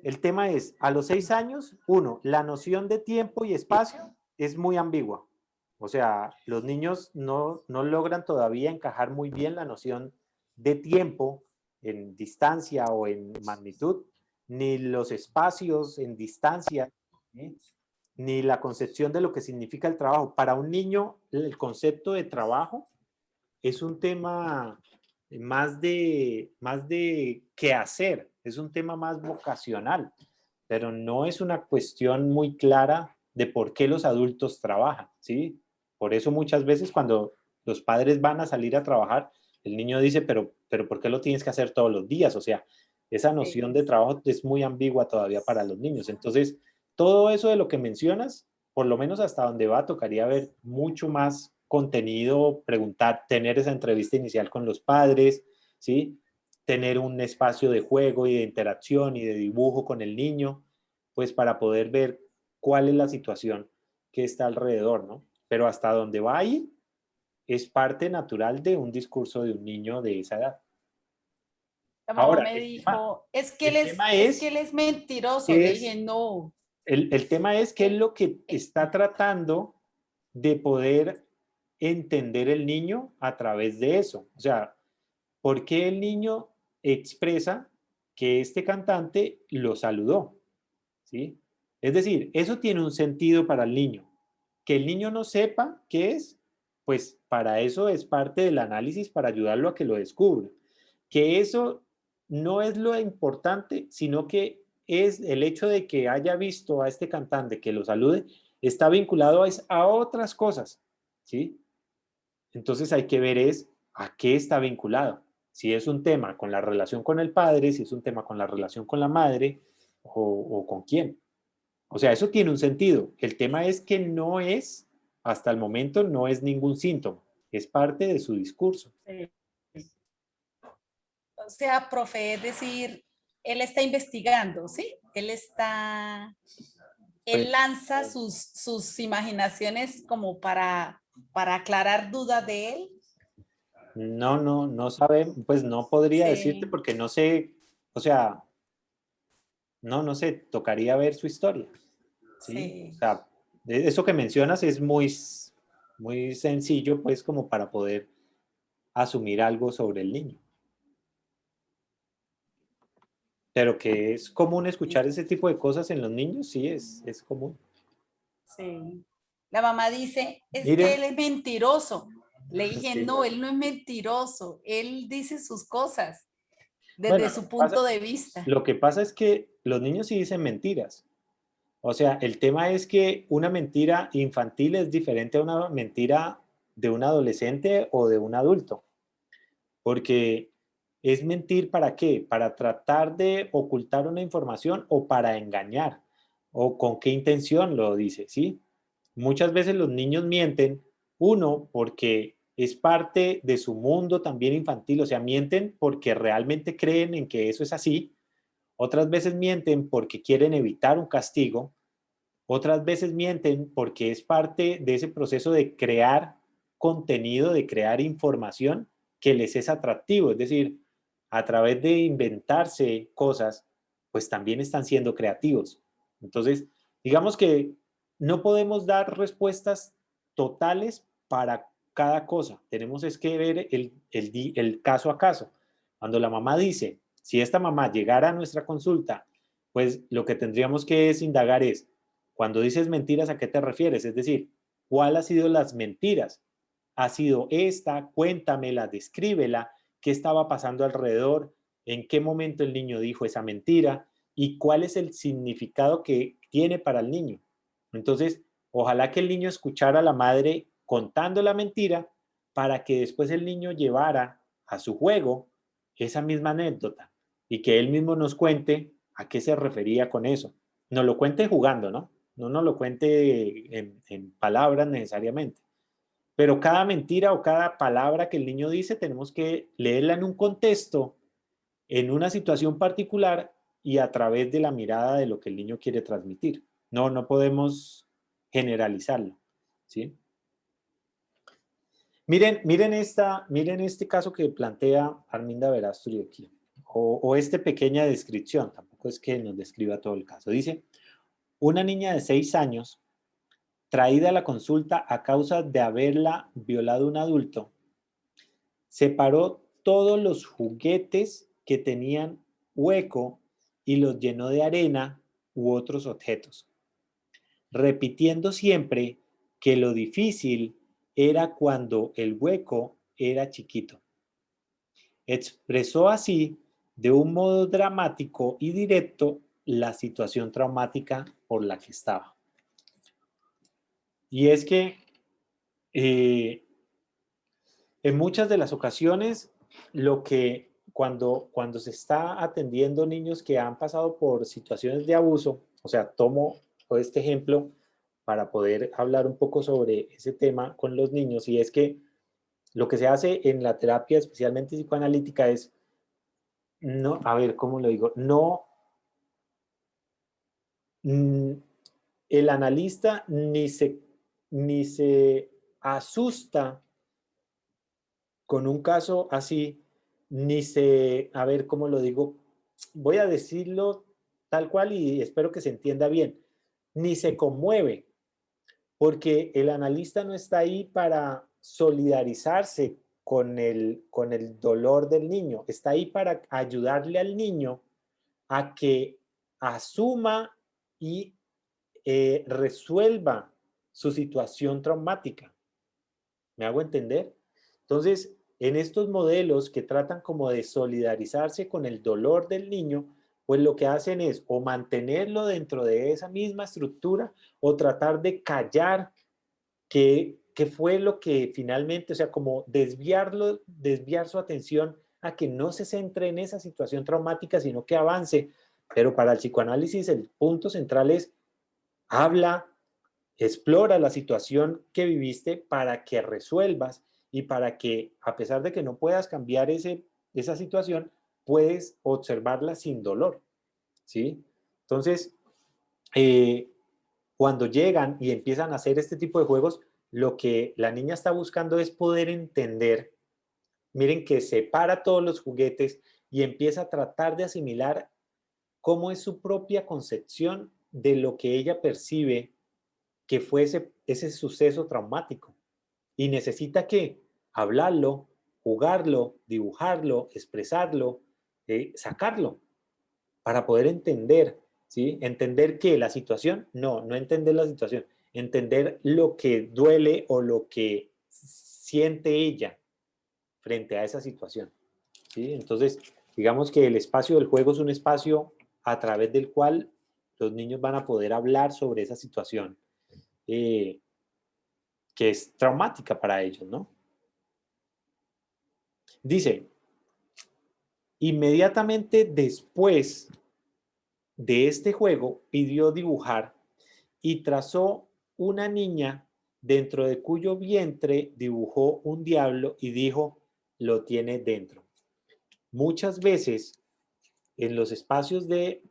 el tema es, a los 6 años, uno, la noción de tiempo y espacio es muy ambigua. O sea, los niños no logran todavía encajar muy bien la noción de tiempo en distancia o en magnitud, ni los espacios en distancia, ¿sí? Ni la concepción de lo que significa el trabajo. Para un niño, el concepto de trabajo es un tema más de qué hacer, es un tema más vocacional, pero no es una cuestión muy clara de por qué los adultos trabajan, ¿sí? Por eso muchas veces cuando los padres van a salir a trabajar, el niño dice, pero ¿por qué lo tienes que hacer todos los días? O sea, esa noción de trabajo es muy ambigua todavía para los niños. Entonces, todo eso de lo que mencionas, por lo menos hasta donde va, tocaría ver mucho más contenido, preguntar, tener esa entrevista inicial con los padres, ¿sí? Tener un espacio de juego y de interacción y de dibujo con el niño, pues para poder ver cuál es la situación que está alrededor, ¿no? Pero hasta donde va ahí es parte natural de un discurso de un niño de esa edad. la mamá Ahora, me dijo, el tema es que es él es mentiroso. que Le es dije, no, el tema es qué es él, lo que está tratando de poder entender el niño a través de eso. O sea, ¿por qué el niño expresa que este cantante lo saludó? ¿Sí? Es decir, eso tiene un sentido para el niño. Que el niño no sepa qué es, pues para eso es parte del análisis para ayudarlo a que lo descubra. Que eso no es lo importante, sino que es el hecho de que haya visto a este cantante que lo salude, está vinculado a otras cosas, ¿sí? Entonces hay que ver es a qué está vinculado. Si es un tema con la relación con el padre, si es un tema con la relación con la madre o con quién. O sea, eso tiene un sentido. El tema es que no es, hasta el momento, no es ningún síntoma. Es parte de su discurso. o sea, profe, es decir, él está investigando, ¿sí? Él Pues lanza sus imaginaciones como para aclarar dudas de él. no sabe, pues no podría decirte Sí, porque no sé, o sea, no sé, tocaría ver su historia, ¿sí? O sí. sea, eso que mencionas es muy sencillo, pues, como para poder asumir algo sobre el niño. Pero que es común escuchar ese tipo de cosas en los niños, sí, es común. Sí. La mamá dice, es que Mire, él es mentiroso. Le dije, sí, no, él no es mentiroso, él dice sus cosas. desde Bueno, su punto de vista. lo que pasa es que los niños sí dicen mentiras. O sea, el tema es que una mentira infantil es diferente a una mentira de un adolescente o de un adulto. Porque es mentir ¿para qué? Para tratar de ocultar una información o para engañar. ¿O con qué intención lo dice? ¿Sí? Muchas veces los niños mienten, uno, porque es parte de su mundo también infantil, o sea, mienten porque realmente creen en que eso es así. Otras veces mienten porque quieren evitar un castigo. Otras veces mienten porque es parte de ese proceso de crear contenido, de crear información que les es atractivo. Es decir, a través de inventarse cosas, pues también están siendo creativos. Entonces, digamos que no podemos dar respuestas totales para cada cosa. Tenemos es que ver el caso a caso. Cuando la mamá dice, si esta mamá llegara a nuestra consulta, pues lo que tendríamos que es indagar es, cuando dices mentiras, ¿a qué te refieres? Es decir, ¿cuál ha sido las mentiras? ¿Ha sido esta? Cuéntamela, descríbela, qué estaba pasando alrededor, en qué momento el niño dijo esa mentira y cuál es el significado que tiene para el niño. Entonces, ojalá que el niño escuchara a la madre contando la mentira para que después el niño llevara a su juego esa misma anécdota y que él mismo nos cuente a qué se refería con eso. Nos lo cuente jugando, ¿no? No nos lo cuente en palabras necesariamente. Pero cada mentira o cada palabra que el niño dice tenemos que leerla en un contexto, en una situación particular y a través de la mirada de lo que el niño quiere transmitir. No, no podemos generalizarlo, ¿sí? Miren este caso que plantea Arminda Verasturi aquí, o esta pequeña descripción, tampoco es que nos describa todo el caso. Dice, una niña de 6 años traída a la consulta a causa de haberla violado un adulto, separó todos los juguetes que tenían hueco y los llenó de arena u otros objetos, repitiendo siempre que lo difícil era cuando el hueco era chiquito. Expresó así, de un modo dramático y directo, la situación traumática por la que estaba. Y es que en muchas de las ocasiones, lo que cuando se está atendiendo niños que han pasado por situaciones de abuso, o sea, tomo este ejemplo para poder hablar un poco sobre ese tema con los niños, y es que lo que se hace en la terapia, especialmente psicoanalítica, es, no, a ver, ¿cómo lo digo? No, mm, el analista ni se asusta con un caso así, ni se, a ver cómo lo digo, voy a decirlo tal cual y espero que se entienda bien, ni se conmueve, porque el analista no está ahí para solidarizarse con el dolor del niño, está ahí para ayudarle al niño a que asuma y resuelva su situación traumática. ¿Me hago entender? Entonces, en estos modelos que tratan como de solidarizarse con el dolor del niño, pues lo que hacen es o mantenerlo dentro de esa misma estructura o tratar de callar qué fue lo que finalmente, o sea, como desviar su atención a que no se centre en esa situación traumática, sino que avance. Pero para el psicoanálisis el punto central es habla, explora la situación que viviste para que resuelvas y para que, a pesar de que no puedas cambiar esa situación, puedes observarla sin dolor, ¿sí? Entonces, eh, cuando llegan y empiezan a hacer este tipo de juegos, lo que la niña está buscando es poder entender, miren que separa todos los juguetes y empieza a tratar de asimilar cómo es su propia concepción de lo que ella percibe que fue ese suceso traumático y necesita que hablarlo, jugarlo, dibujarlo, expresarlo, sacarlo para poder entender, ¿sí? Entender que la situación, no entender la situación, entender lo que duele o lo que siente ella frente a esa situación, ¿sí? Entonces, Digamos que el espacio del juego es un espacio a través del cual los niños van a poder hablar sobre esa situación que es traumática para ellos, ¿no? Dice, inmediatamente después de este juego pidió dibujar y trazó una niña dentro de cuyo vientre dibujó un diablo y dijo, lo tiene dentro. Muchas veces en los espacios de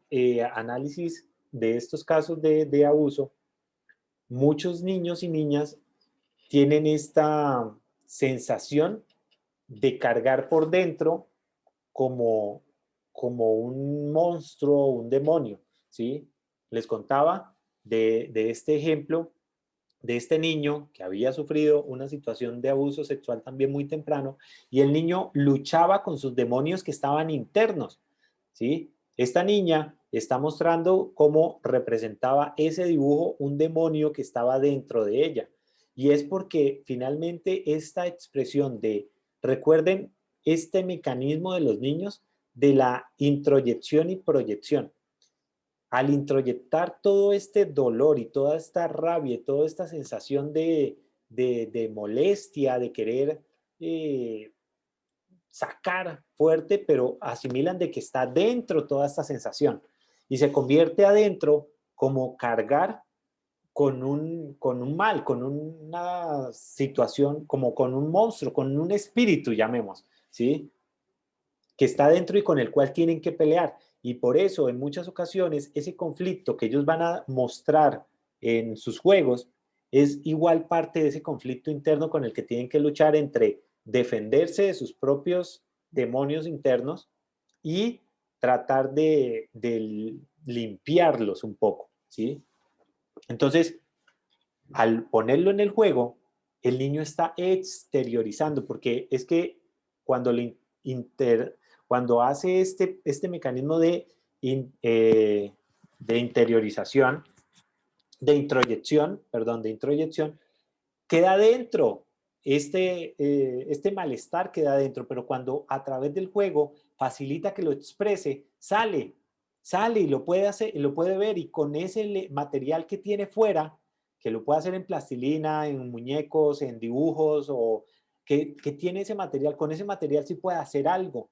análisis de estos casos de abuso, muchos niños y niñas tienen esta sensación de cargar por dentro como, como un monstruo, un demonio, ¿sí? Les contaba de este ejemplo de este niño que había sufrido una situación de abuso sexual también muy temprano y el niño luchaba con sus demonios que estaban internos, ¿sí? Esta niña está mostrando cómo representaba ese dibujo un demonio que estaba dentro de ella. Y es porque finalmente esta expresión de, recuerden este mecanismo de los niños de la introyección y proyección. Al introyectar todo este dolor y toda esta rabia, toda esta sensación de molestia, de querer sacar fuerte, pero asimilan de que está dentro toda esta sensación y se convierte adentro como cargar con un mal, con una situación, como con un monstruo, con un espíritu, llamemos, ¿sí? Que está dentro y con el cual tienen que pelear. Y por eso, en muchas ocasiones, ese conflicto que ellos van a mostrar en sus juegos es igual parte de ese conflicto interno con el que tienen que luchar entre defenderse de sus propios demonios internos y tratar de limpiarlos un poco, ¿sí? Entonces, al ponerlo en el juego, el niño está exteriorizando, porque es que cuando, cuando hace este mecanismo de interiorización, de introyección, perdón, de introyección, queda dentro, este malestar queda dentro, pero cuando a través del juego facilita que lo exprese, sale y lo puede hacer, lo puede ver y con ese material que tiene fuera, que lo puede hacer en plastilina, en muñecos, en dibujos o que tiene ese material, con ese material sí puede hacer algo,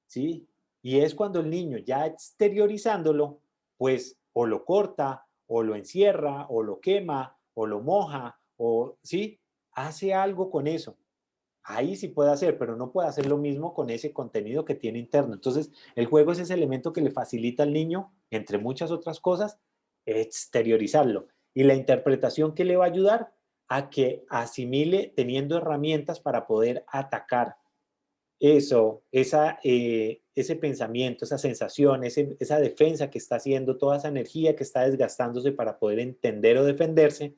¿sí? Y es cuando el niño ya exteriorizándolo, pues o lo corta, o lo encierra, o lo quema, o lo moja, o sí, hace algo con eso. Ahí sí puede hacer, pero no puede hacer lo mismo con ese contenido que tiene interno. Entonces, el juego es ese elemento que le facilita al niño, entre muchas otras cosas, exteriorizarlo. Y la interpretación que le va a ayudar a que asimile teniendo herramientas para poder atacar eso, ese pensamiento, esa sensación, esa defensa que está haciendo, toda esa energía que está desgastándose para poder entender o defenderse,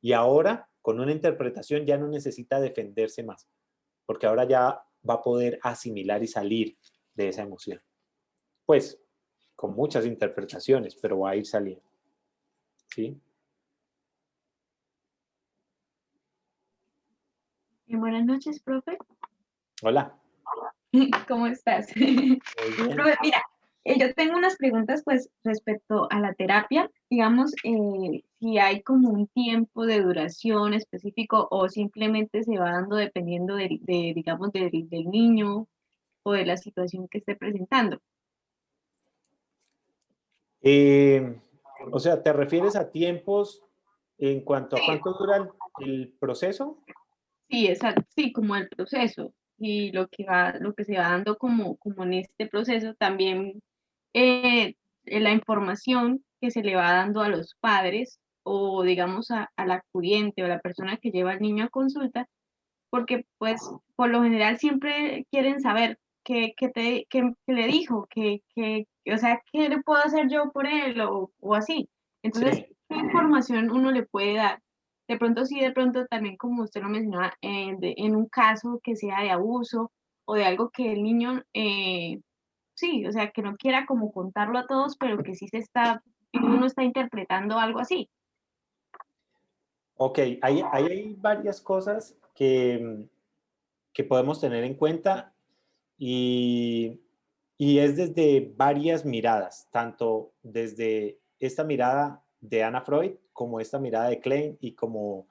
y ahora con una interpretación ya no necesita defenderse más, porque ahora ya va a poder asimilar y salir de esa emoción. Pues con muchas interpretaciones, pero va a ir saliendo. ¿Sí? Buenas noches, profe. Hola. ¿Cómo estás? Muy bien. Profe, mira, yo tengo unas preguntas pues respecto a la terapia, digamos, si hay como un tiempo de duración específico o simplemente se va dando dependiendo digamos, del niño o de la situación que esté presentando. Eh, o sea, ¿te refieres a tiempos en cuanto a Sí, cuánto dura el proceso? sí, exacto, sí, como el proceso y lo que se va dando como en este proceso también la información que se le va dando a los padres o digamos al acudiente o la persona que lleva al niño a consulta, porque pues por lo general siempre quieren saber qué le dijo, o sea, qué le puedo hacer yo por él o así. Entonces, Sí. ¿qué información uno le puede dar? De pronto sí, de pronto también, como usted lo mencionaba, en un caso que sea de abuso o de algo que el niño, sí, o sea, que no quiera como contarlo a todos, pero que sí uno está interpretando algo así. Ok, hay varias cosas que podemos tener en cuenta y, y es desde varias miradas, tanto desde esta mirada de Anna Freud como esta mirada de Klein y como,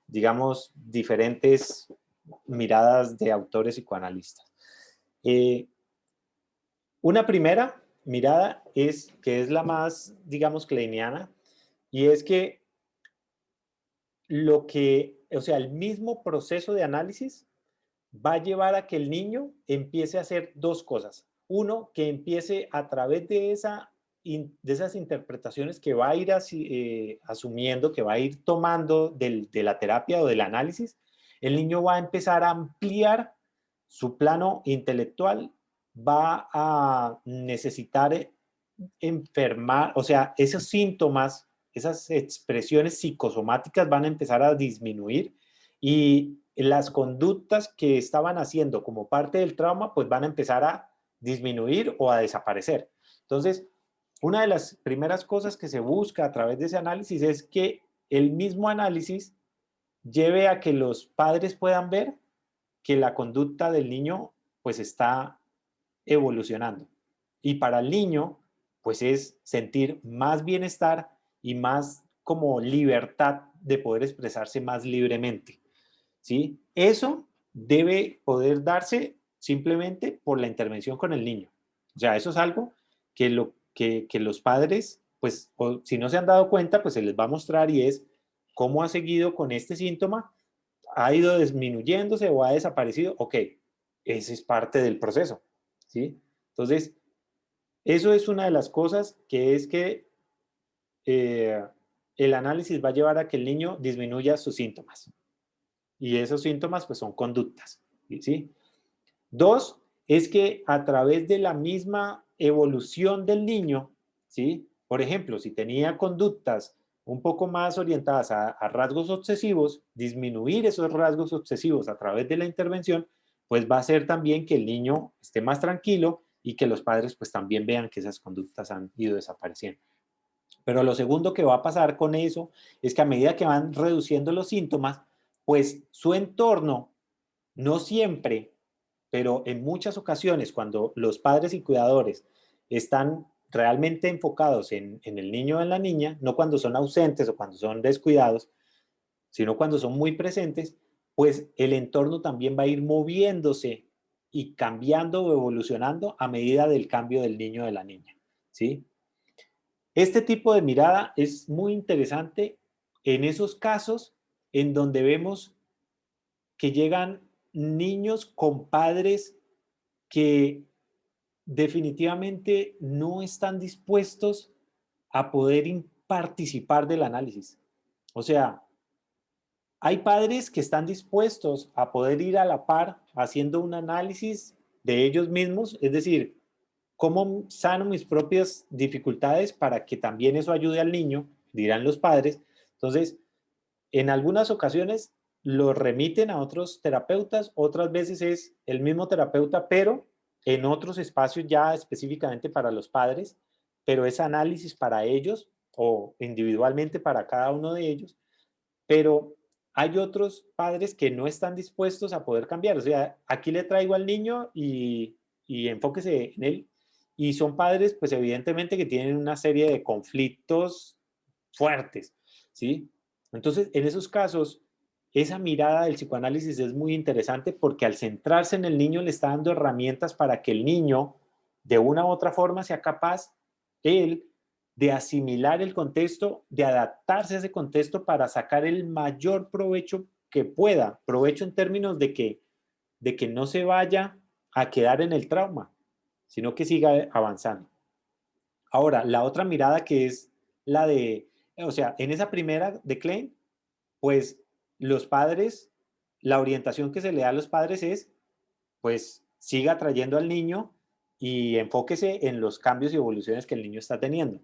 digamos, diferentes miradas de autores psicoanalistas. Una primera mirada es que es la más, digamos, kleiniana, y es que o sea, el mismo proceso de análisis va a llevar a que el niño empiece a hacer dos cosas. Uno, que empiece a través de esas interpretaciones que va a ir asumiendo, que va a ir tomando de la terapia o del análisis, el niño va a empezar a ampliar su plano intelectual, va a necesitar enfermar, o sea, esos síntomas, esas expresiones psicosomáticas van a empezar a disminuir y las conductas que estaban haciendo como parte del trauma, pues van a empezar a disminuir o a desaparecer. Entonces, una de las primeras cosas que se busca a través de ese análisis es que el mismo análisis lleve a que los padres puedan ver que la conducta del niño pues está evolucionando. Y para el niño, pues es sentir más bienestar y más como libertad de poder expresarse más libremente. ¿Sí? Eso debe poder darse simplemente por la intervención con el niño. O sea, eso es algo que los padres, pues, si no se han dado cuenta, pues se les va a mostrar y es cómo ha seguido con este síntoma, ha ido disminuyéndose o ha desaparecido. Ok, ese es parte del proceso. ¿Sí? Entonces, eso es una de las cosas que es que eh, el análisis va a llevar a que el niño disminuya sus síntomas. Y esos síntomas pues son conductas. ¿Sí? Dos, es que a través de la misma evolución del niño, ¿sí? Por ejemplo, si tenía conductas un poco más orientadas a rasgos obsesivos, disminuir esos rasgos obsesivos a través de la intervención, pues va a hacer también que el niño esté más tranquilo y que los padres pues también vean que esas conductas han ido desapareciendo. Pero lo segundo que va a pasar con eso es que a medida que van reduciendo los síntomas, pues su entorno, no siempre, pero en muchas ocasiones cuando los padres y cuidadores están realmente enfocados en el niño o en la niña, no cuando son ausentes o cuando son descuidados, sino cuando son muy presentes, pues el entorno también va a ir moviéndose y cambiando o evolucionando a medida del cambio del niño o de la niña, ¿sí? Este tipo de mirada es muy interesante en esos casos en donde vemos que llegan niños con padres que definitivamente no están dispuestos a poder participar del análisis. O sea, hay padres que están dispuestos a poder ir a la par haciendo un análisis de ellos mismos, es decir, cómo sano mis propias dificultades para que también eso ayude al niño, dirán los padres. Entonces, en algunas ocasiones lo remiten a otros terapeutas, otras veces es el mismo terapeuta, pero en otros espacios ya específicamente para los padres, pero es análisis para ellos o individualmente para cada uno de ellos, pero hay otros padres que no están dispuestos a poder cambiar. O sea, aquí le traigo al niño y enfóquese en él. Y son padres, pues evidentemente que tienen una serie de conflictos fuertes, ¿sí? Entonces, en esos casos, esa mirada del psicoanálisis es muy interesante porque al centrarse en el niño le está dando herramientas para que el niño, de una u otra forma, sea capaz, él, de asimilar el contexto, de adaptarse a ese contexto para sacar el mayor provecho que pueda, provecho en términos de que no se vaya a quedar en el trauma, sino que siga avanzando. Ahora, la otra mirada que es la de, o sea, en esa primera de Klein, pues los padres, la orientación que se le da a los padres es, pues siga trayendo al niño y enfóquese en los cambios y evoluciones que el niño está teniendo.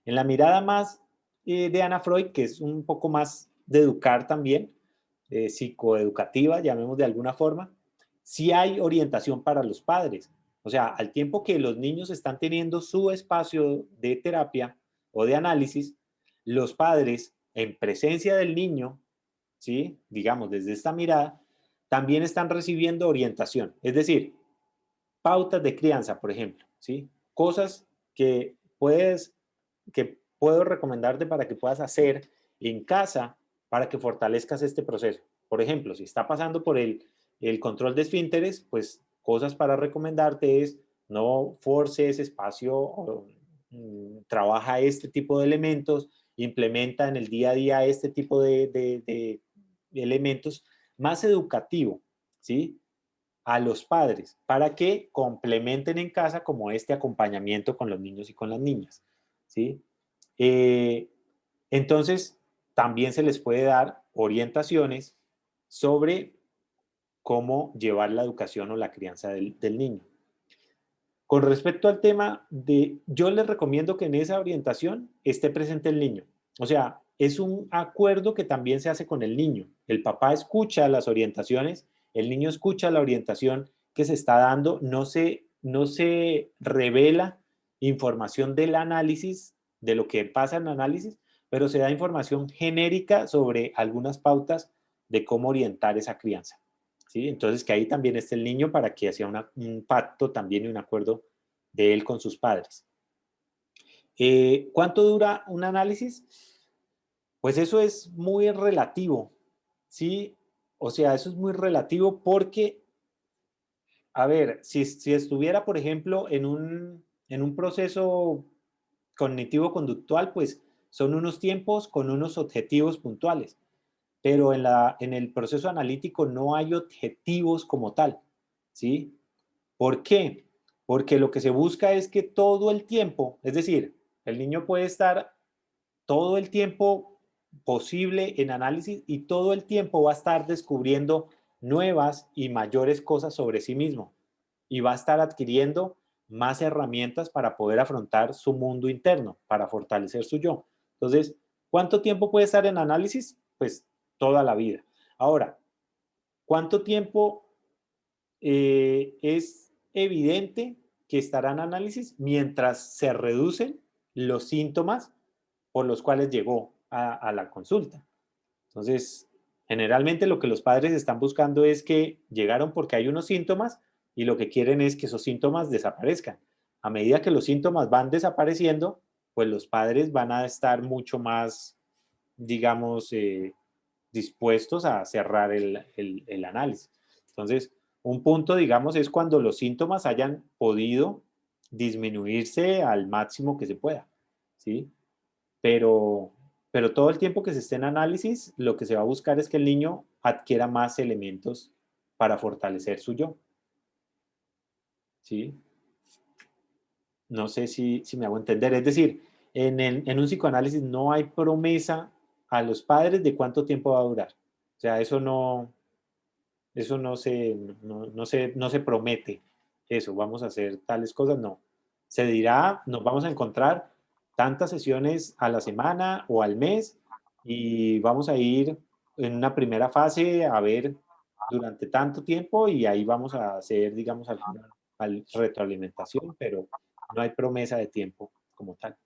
En la mirada más de Anna Freud, que es un poco más de educar también, psicoeducativa, llamemos de alguna forma, sí hay orientación para los padres. O sea, al tiempo que los niños están teniendo su espacio de terapia o de análisis, los padres, en presencia del niño, ¿sí? Digamos, desde esta mirada, también están recibiendo orientación. Es decir, pautas de crianza, por ejemplo. ¿sí? Cosas que que puedo recomendarte para que puedas hacer en casa para que fortalezcas este proceso. Por ejemplo, si está pasando por el control de esfínteres, pues cosas para recomendarte es no force ese espacio, trabaja este tipo de elementos, implementa en el día a día este tipo de elementos más educativo, ¿sí? A los padres para que complementen en casa como este acompañamiento con los niños y con las niñas, ¿sí? Eh, entonces, también se les puede dar orientaciones sobre cómo llevar la educación o la crianza del niño. Con respecto al tema yo les recomiendo que en esa orientación esté presente el niño. O sea, es un acuerdo que también se hace con el niño. El papá escucha las orientaciones, el niño escucha la orientación que se está dando, no se revela información del análisis, de lo que pasa en el análisis, pero se da información genérica sobre algunas pautas de cómo orientar esa crianza. ¿Sí? Entonces, que ahí también esté el niño para que haya un pacto también y un acuerdo de él con sus padres. ¿Cuánto dura un análisis? Pues eso es muy relativo, ¿sí? O sea, eso es muy relativo porque, a ver, si estuviera, por ejemplo, en un proceso cognitivo-conductual, pues son unos tiempos con unos objetivos puntuales, pero en el proceso analítico no hay objetivos como tal, ¿sí? ¿Por qué? Porque lo que se busca es que todo el tiempo, es decir, el niño puede estar todo el tiempo posible en análisis y todo el tiempo va a estar descubriendo nuevas y mayores cosas sobre sí mismo y va a estar adquiriendo más herramientas para poder afrontar su mundo interno, para fortalecer su yo. Entonces, ¿cuánto tiempo puede estar en análisis? Pues toda la vida. Ahora, ¿cuánto tiempo es evidente que estará en análisis mientras se reducen los síntomas por los cuales llegó a la consulta? Entonces, generalmente lo que los padres están buscando es que llegaron porque hay unos síntomas y lo que quieren es que esos síntomas desaparezcan. A medida que los síntomas van desapareciendo, pues los padres van a estar mucho más, digamos, dispuestos a cerrar el análisis. Entonces, un punto, digamos, es cuando los síntomas hayan podido disminuirse al máximo que se pueda, ¿sí? Pero, pero todo el tiempo que se esté en análisis, lo que se va a buscar es que el niño adquiera más elementos para fortalecer su yo, ¿sí? No sé si me hago entender. Es decir, en un psicoanálisis no hay promesa a los padres de cuánto tiempo va a durar. O sea, eso no se promete. Eso, vamos a hacer tales cosas, no. Se dirá, nos vamos a encontrar tantas sesiones a la semana o al mes y vamos a ir en una primera fase a ver durante tanto tiempo y ahí vamos a hacer, digamos, alguna retroalimentación, pero no hay promesa de tiempo como tal.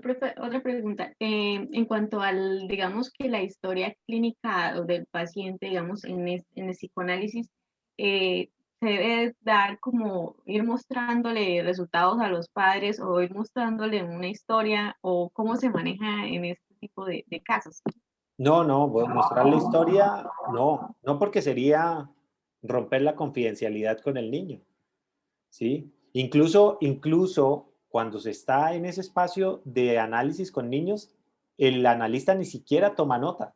Profe, otra pregunta. En cuanto al, digamos que la historia clínica o del paciente, digamos, en el psicoanálisis, eh, se debe dar como ir mostrándole resultados a los padres o ir mostrándole una historia o cómo se maneja en este tipo de casos. No, mostrar la historia, no porque sería romper la confidencialidad con el niño, ¿sí? Incluso cuando se está en ese espacio de análisis con niños, el analista ni siquiera toma nota.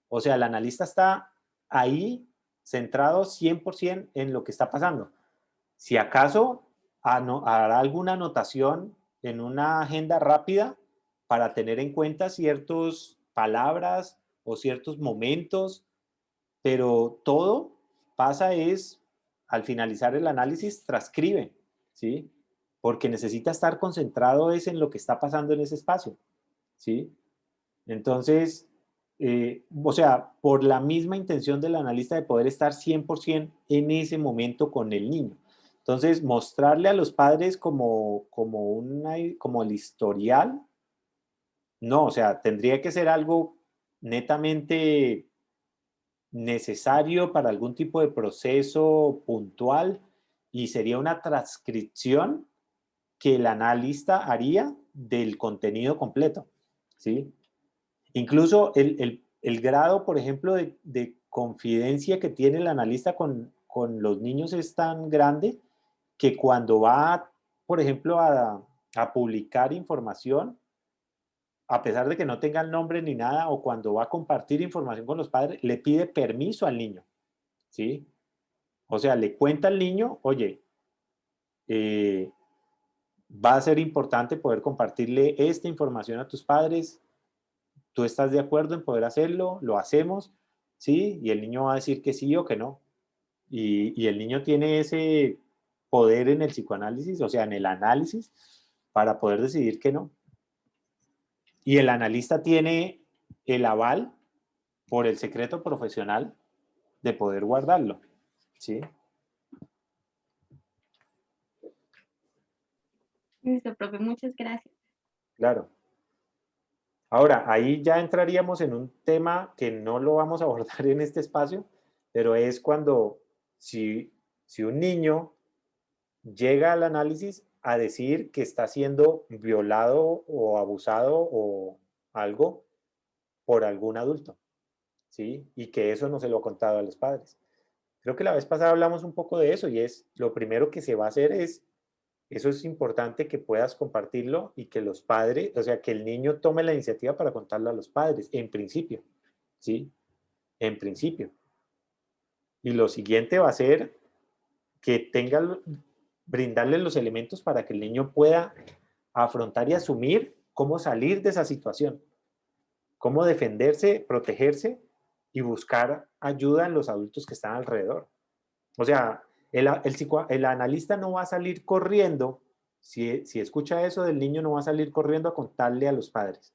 O sea, el analista está ahí centrado 100% en lo que está pasando. Si acaso hará alguna anotación en una agenda rápida para tener en cuenta ciertas palabras o ciertos momentos, pero todo pasa es, al finalizar el análisis, transcribe, ¿sí? Porque necesita estar concentrado es en lo que está pasando en ese espacio, ¿sí? Entonces, o sea, por la misma intención del analista de poder estar 100% en ese momento con el niño. Entonces, mostrarle a los padres como el historial, no, o sea, tendría que ser algo netamente necesario para algún tipo de proceso puntual y sería una transcripción que el analista haría del contenido completo, ¿sí? Incluso el grado, por ejemplo, de confidencia que tiene el analista con los niños es tan grande que cuando va, por ejemplo, a publicar información, a pesar de que no tenga el nombre ni nada, o cuando va a compartir información con los padres, le pide permiso al niño, ¿sí? O sea, le cuenta al niño, oye, eh, va a ser importante poder compartirle esta información a tus padres, tú estás de acuerdo en poder hacerlo, lo hacemos, ¿sí? Y el niño va a decir que sí o que no. Y el niño tiene ese poder en el psicoanálisis, o sea, en el análisis, para poder decidir que no. Y el analista tiene el aval por el secreto profesional de poder guardarlo, ¿sí? Listo, profe, muchas gracias. Claro. Ahora, ahí ya entraríamos en un tema que no lo vamos a abordar en este espacio, pero es cuando si un niño llega al análisis a decir que está siendo violado o abusado o algo por algún adulto, ¿sí? Y que eso no se lo ha contado a los padres. Creo que la vez pasada hablamos un poco de eso y es lo primero que se va a hacer es, eso es importante que puedas compartirlo y que los padres, o sea, que el niño tome la iniciativa para contarlo a los padres, en principio, ¿sí? En principio. Y lo siguiente va a ser que tenga, brindarle los elementos para que el niño pueda afrontar y asumir cómo salir de esa situación, cómo defenderse, protegerse y buscar ayuda en los adultos que están alrededor. O sea, el analista no va a salir corriendo, si escucha eso del niño, no va a salir corriendo a contarle a los padres.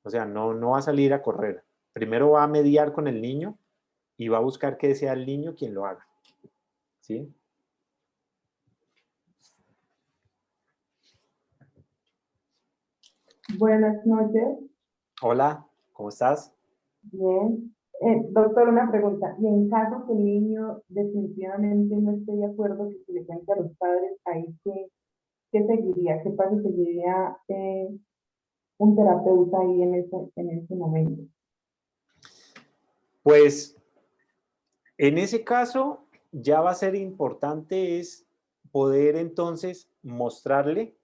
O sea, no va a salir a correr. Primero va a mediar con el niño y va a buscar que sea el niño quien lo haga. ¿Sí? Buenas noches. Hola, ¿cómo estás? Bien. Doctor, una pregunta. Y en caso que el niño definitivamente no esté de acuerdo que se le cuente a los padres, ahí qué seguiría? ¿Qué paso seguiría un terapeuta ahí en ese momento? Pues en ese caso ya va a ser importante es poder entonces mostrarle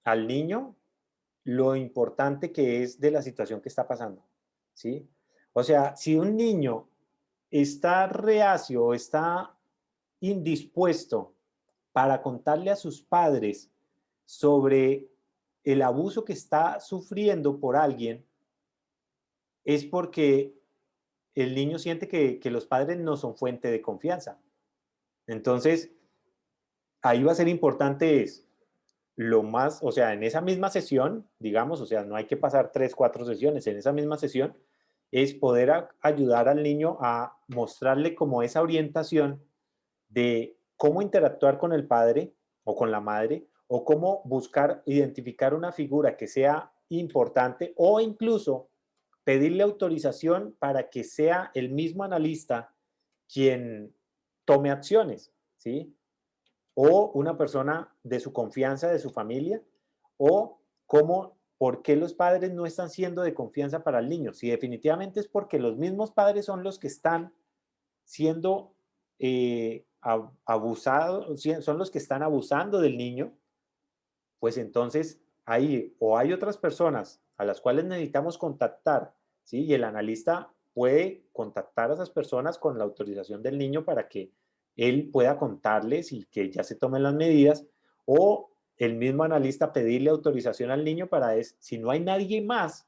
al niño lo importante que es de la situación que está pasando, ¿sí? O sea, si un niño está reacio o está indispuesto para contarle a sus padres sobre el abuso que está sufriendo por alguien, es porque el niño siente que los padres no son fuente de confianza. Entonces, ahí va a ser importante es lo más, o sea, en esa misma sesión, digamos, o sea, no hay que pasar 3, 4 sesiones, en esa misma sesión, es poder ayudar al niño a mostrarle como esa orientación de cómo interactuar con el padre o con la madre, o cómo buscar identificar una figura que sea importante, o incluso pedirle autorización para que sea el mismo analista quien tome acciones, ¿sí? O una persona de su confianza, de su familia, o cómo, por qué los padres no están siendo de confianza para el niño. Si definitivamente es porque los mismos padres son los que están siendo abusados, son los que están abusando del niño, pues entonces ahí o hay otras personas a las cuales necesitamos contactar, ¿sí? Y el analista puede contactar a esas personas con la autorización del niño para que él pueda contarles y que ya se tomen las medidas, o el mismo analista pedirle autorización al niño para, si no hay nadie más,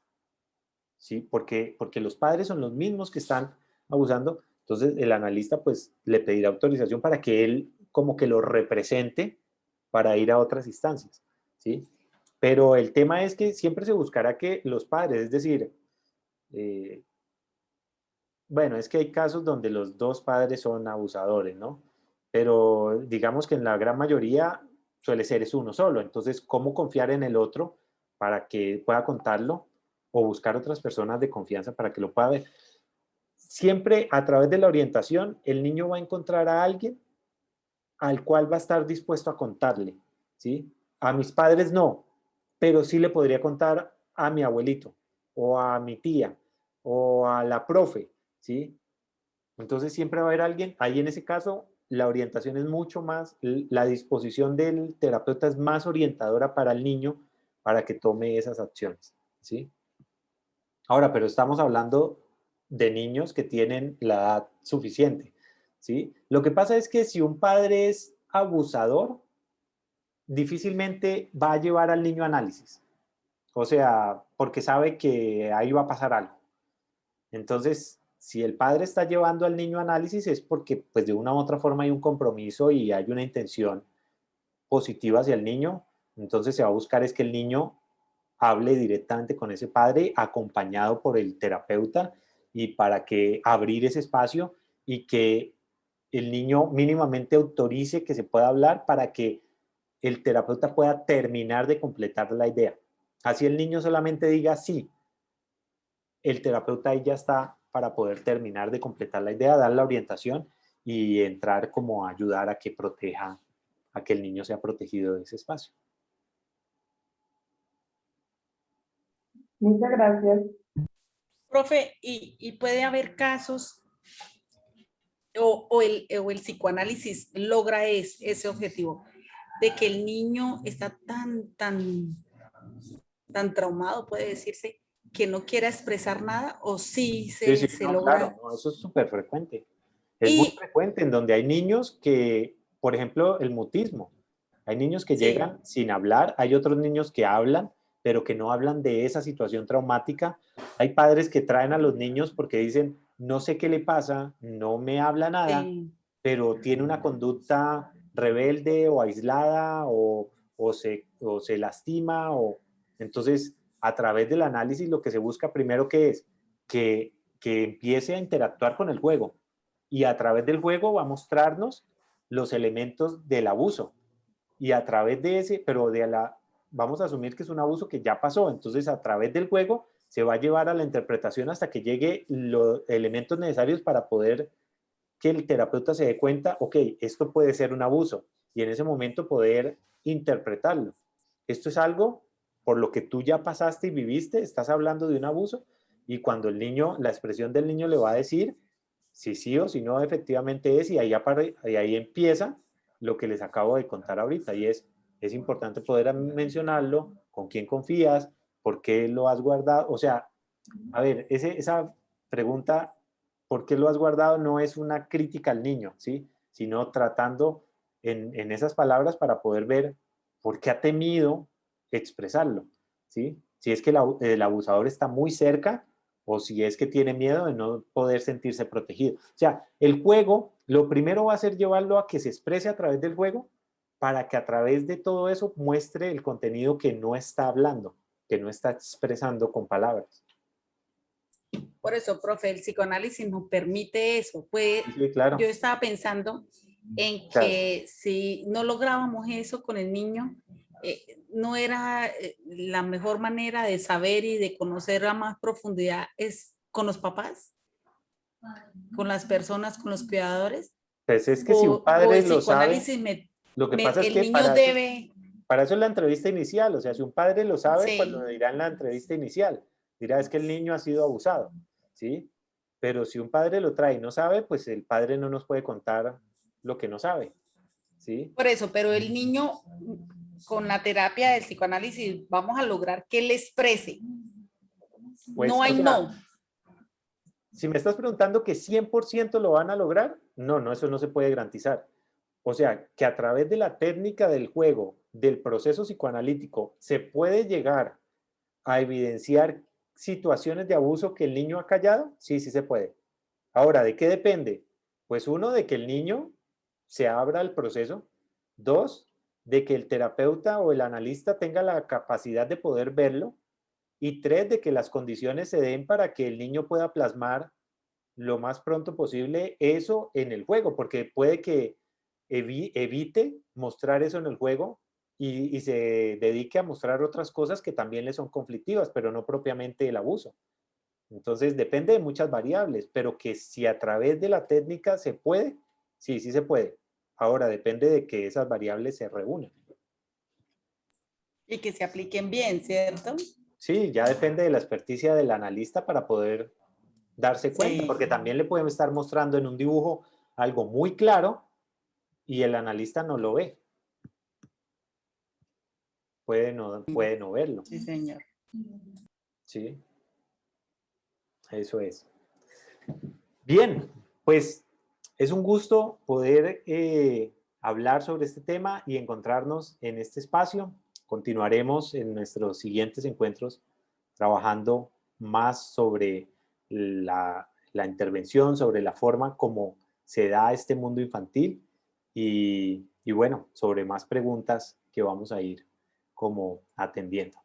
¿sí? Porque los padres son los mismos que están abusando, entonces el analista pues le pedirá autorización para que él como que lo represente para ir a otras instancias, ¿sí? Pero el tema es que siempre se buscará que los padres, es decir, eh, bueno, es que hay casos donde los dos padres son abusadores, ¿no? Pero digamos que en la gran mayoría suele ser es uno solo. Entonces, ¿cómo confiar en el otro para que pueda contarlo o buscar otras personas de confianza para que lo pueda ver? Siempre a través de la orientación, el niño va a encontrar a alguien al cual va a estar dispuesto a contarle, ¿sí? A mis padres no, pero sí le podría contar a mi abuelito, o a mi tía, o a la profe, ¿sí? Entonces siempre va a haber alguien, ahí en ese caso la orientación es mucho más, la disposición del terapeuta es más orientadora para el niño para que tome esas acciones, ¿sí? Ahora, pero estamos hablando de niños que tienen la edad suficiente, ¿sí? Lo que pasa es que si un padre es abusador, difícilmente va a llevar al niño a análisis, o sea, porque sabe que ahí va a pasar algo. Entonces, si el padre está llevando al niño a análisis es porque pues de una u otra forma hay un compromiso y hay una intención positiva hacia el niño, entonces se va a buscar es que el niño hable directamente con ese padre acompañado por el terapeuta y para que abrir ese espacio y que el niño mínimamente autorice que se pueda hablar para que el terapeuta pueda terminar de completar la idea. Así el niño solamente diga sí, el terapeuta ahí ya está para poder terminar de completar la idea, dar la orientación y entrar como a ayudar a que proteja, a que el niño sea protegido de ese espacio. Muchas gracias. Profe, y puede haber casos o el psicoanálisis logra ese objetivo de que el niño está tan traumado, puede decirse, que no quiera expresar nada o sí Sí, sí, se no, claro, logra. no, eso es súper frecuente. Es muy Y frecuente en donde hay niños que, por ejemplo, el mutismo. Hay niños que sí, llegan sin hablar, hay otros niños que hablan, pero que no hablan de esa situación traumática. Hay padres que traen a los niños porque dicen, no sé qué le pasa, no me habla nada, sí, pero tiene una conducta rebelde o aislada o se lastima. Entonces, a través del análisis lo que se busca primero que es que empiece a interactuar con el juego y a través del juego va a mostrarnos los elementos del abuso y a través de ese, pero vamos a asumir que es un abuso que ya pasó, entonces a través del juego se va a llevar a la interpretación hasta que llegue los elementos necesarios para poder que el terapeuta se dé cuenta, ok, esto puede ser un abuso y en ese momento poder interpretarlo. Esto es algo por lo que tú ya pasaste y viviste, estás hablando de un abuso y cuando el niño, la expresión del niño le va a decir si sí o si no efectivamente es y ahí empieza lo que les acabo de contar ahorita y es importante poder mencionarlo, con quién confías, por qué lo has guardado, o sea, a ver, esa pregunta, ¿por qué lo has guardado? No es una crítica al niño, ¿sí? Sino tratando en esas palabras para poder ver por qué ha temido expresarlo, ¿sí? Si es que el abusador está muy cerca o si es que tiene miedo de no poder sentirse protegido. O sea, el juego, lo primero va a ser llevarlo a que se exprese a través del juego para que a través de todo eso muestre el contenido que no está hablando, que no está expresando con palabras. por eso, profe, el psicoanálisis nos permite eso. Pues Sí, yo claro. estaba pensando en Claro. que si no lográbamos eso con el niño, no era la mejor manera de saber y de conocer a más profundidad es con los papás, con las personas, con los cuidadores, Pues es que si un o padre el lo sabe, psicoanálisis lo que pasa es el que niño debe, para eso es la entrevista inicial. O sea, si un padre lo sabe, pues lo sí, dirá en la entrevista inicial. Dirá, es que el niño ha sido abusado, ¿sí? Pero si un padre lo trae y no sabe, pues el padre no nos puede contar lo que no sabe, ¿sí? por eso, pero el niño con la terapia del psicoanálisis vamos a lograr que él exprese. Pues, No o hay sea, no. si me estás preguntando que 100% lo van a lograr, no, no, eso no se puede garantizar. O sea, que a través de la técnica del juego, del proceso psicoanalítico, se puede llegar a evidenciar situaciones de abuso que el niño ha callado, sí, sí se puede. Ahora, ¿de qué depende? Pues uno, de que el niño se abra al proceso. Dos, de que el terapeuta o el analista tenga la capacidad de poder verlo. Y tres, de que las condiciones se den para que el niño pueda plasmar lo más pronto posible eso en el juego, porque puede que evite mostrar eso en el juego y se dedique a mostrar otras cosas que también le son conflictivas, pero no propiamente el abuso. Entonces depende de muchas variables, pero que si a través de la técnica se puede, sí, sí se puede. Ahora depende de que esas variables se reúnan. Y que se apliquen bien, ¿cierto? Sí, ya depende de la experticia del analista para poder darse cuenta, Sí. porque también le podemos estar mostrando en un dibujo algo muy claro y el analista no lo ve. Puede no verlo. Sí, señor. Sí, eso es. Bien, pues es un gusto poder hablar sobre este tema y encontrarnos en este espacio. Continuaremos en nuestros siguientes encuentros trabajando más sobre la intervención, sobre la forma como se da este mundo infantil y bueno, sobre más preguntas que vamos a ir como atendiendo.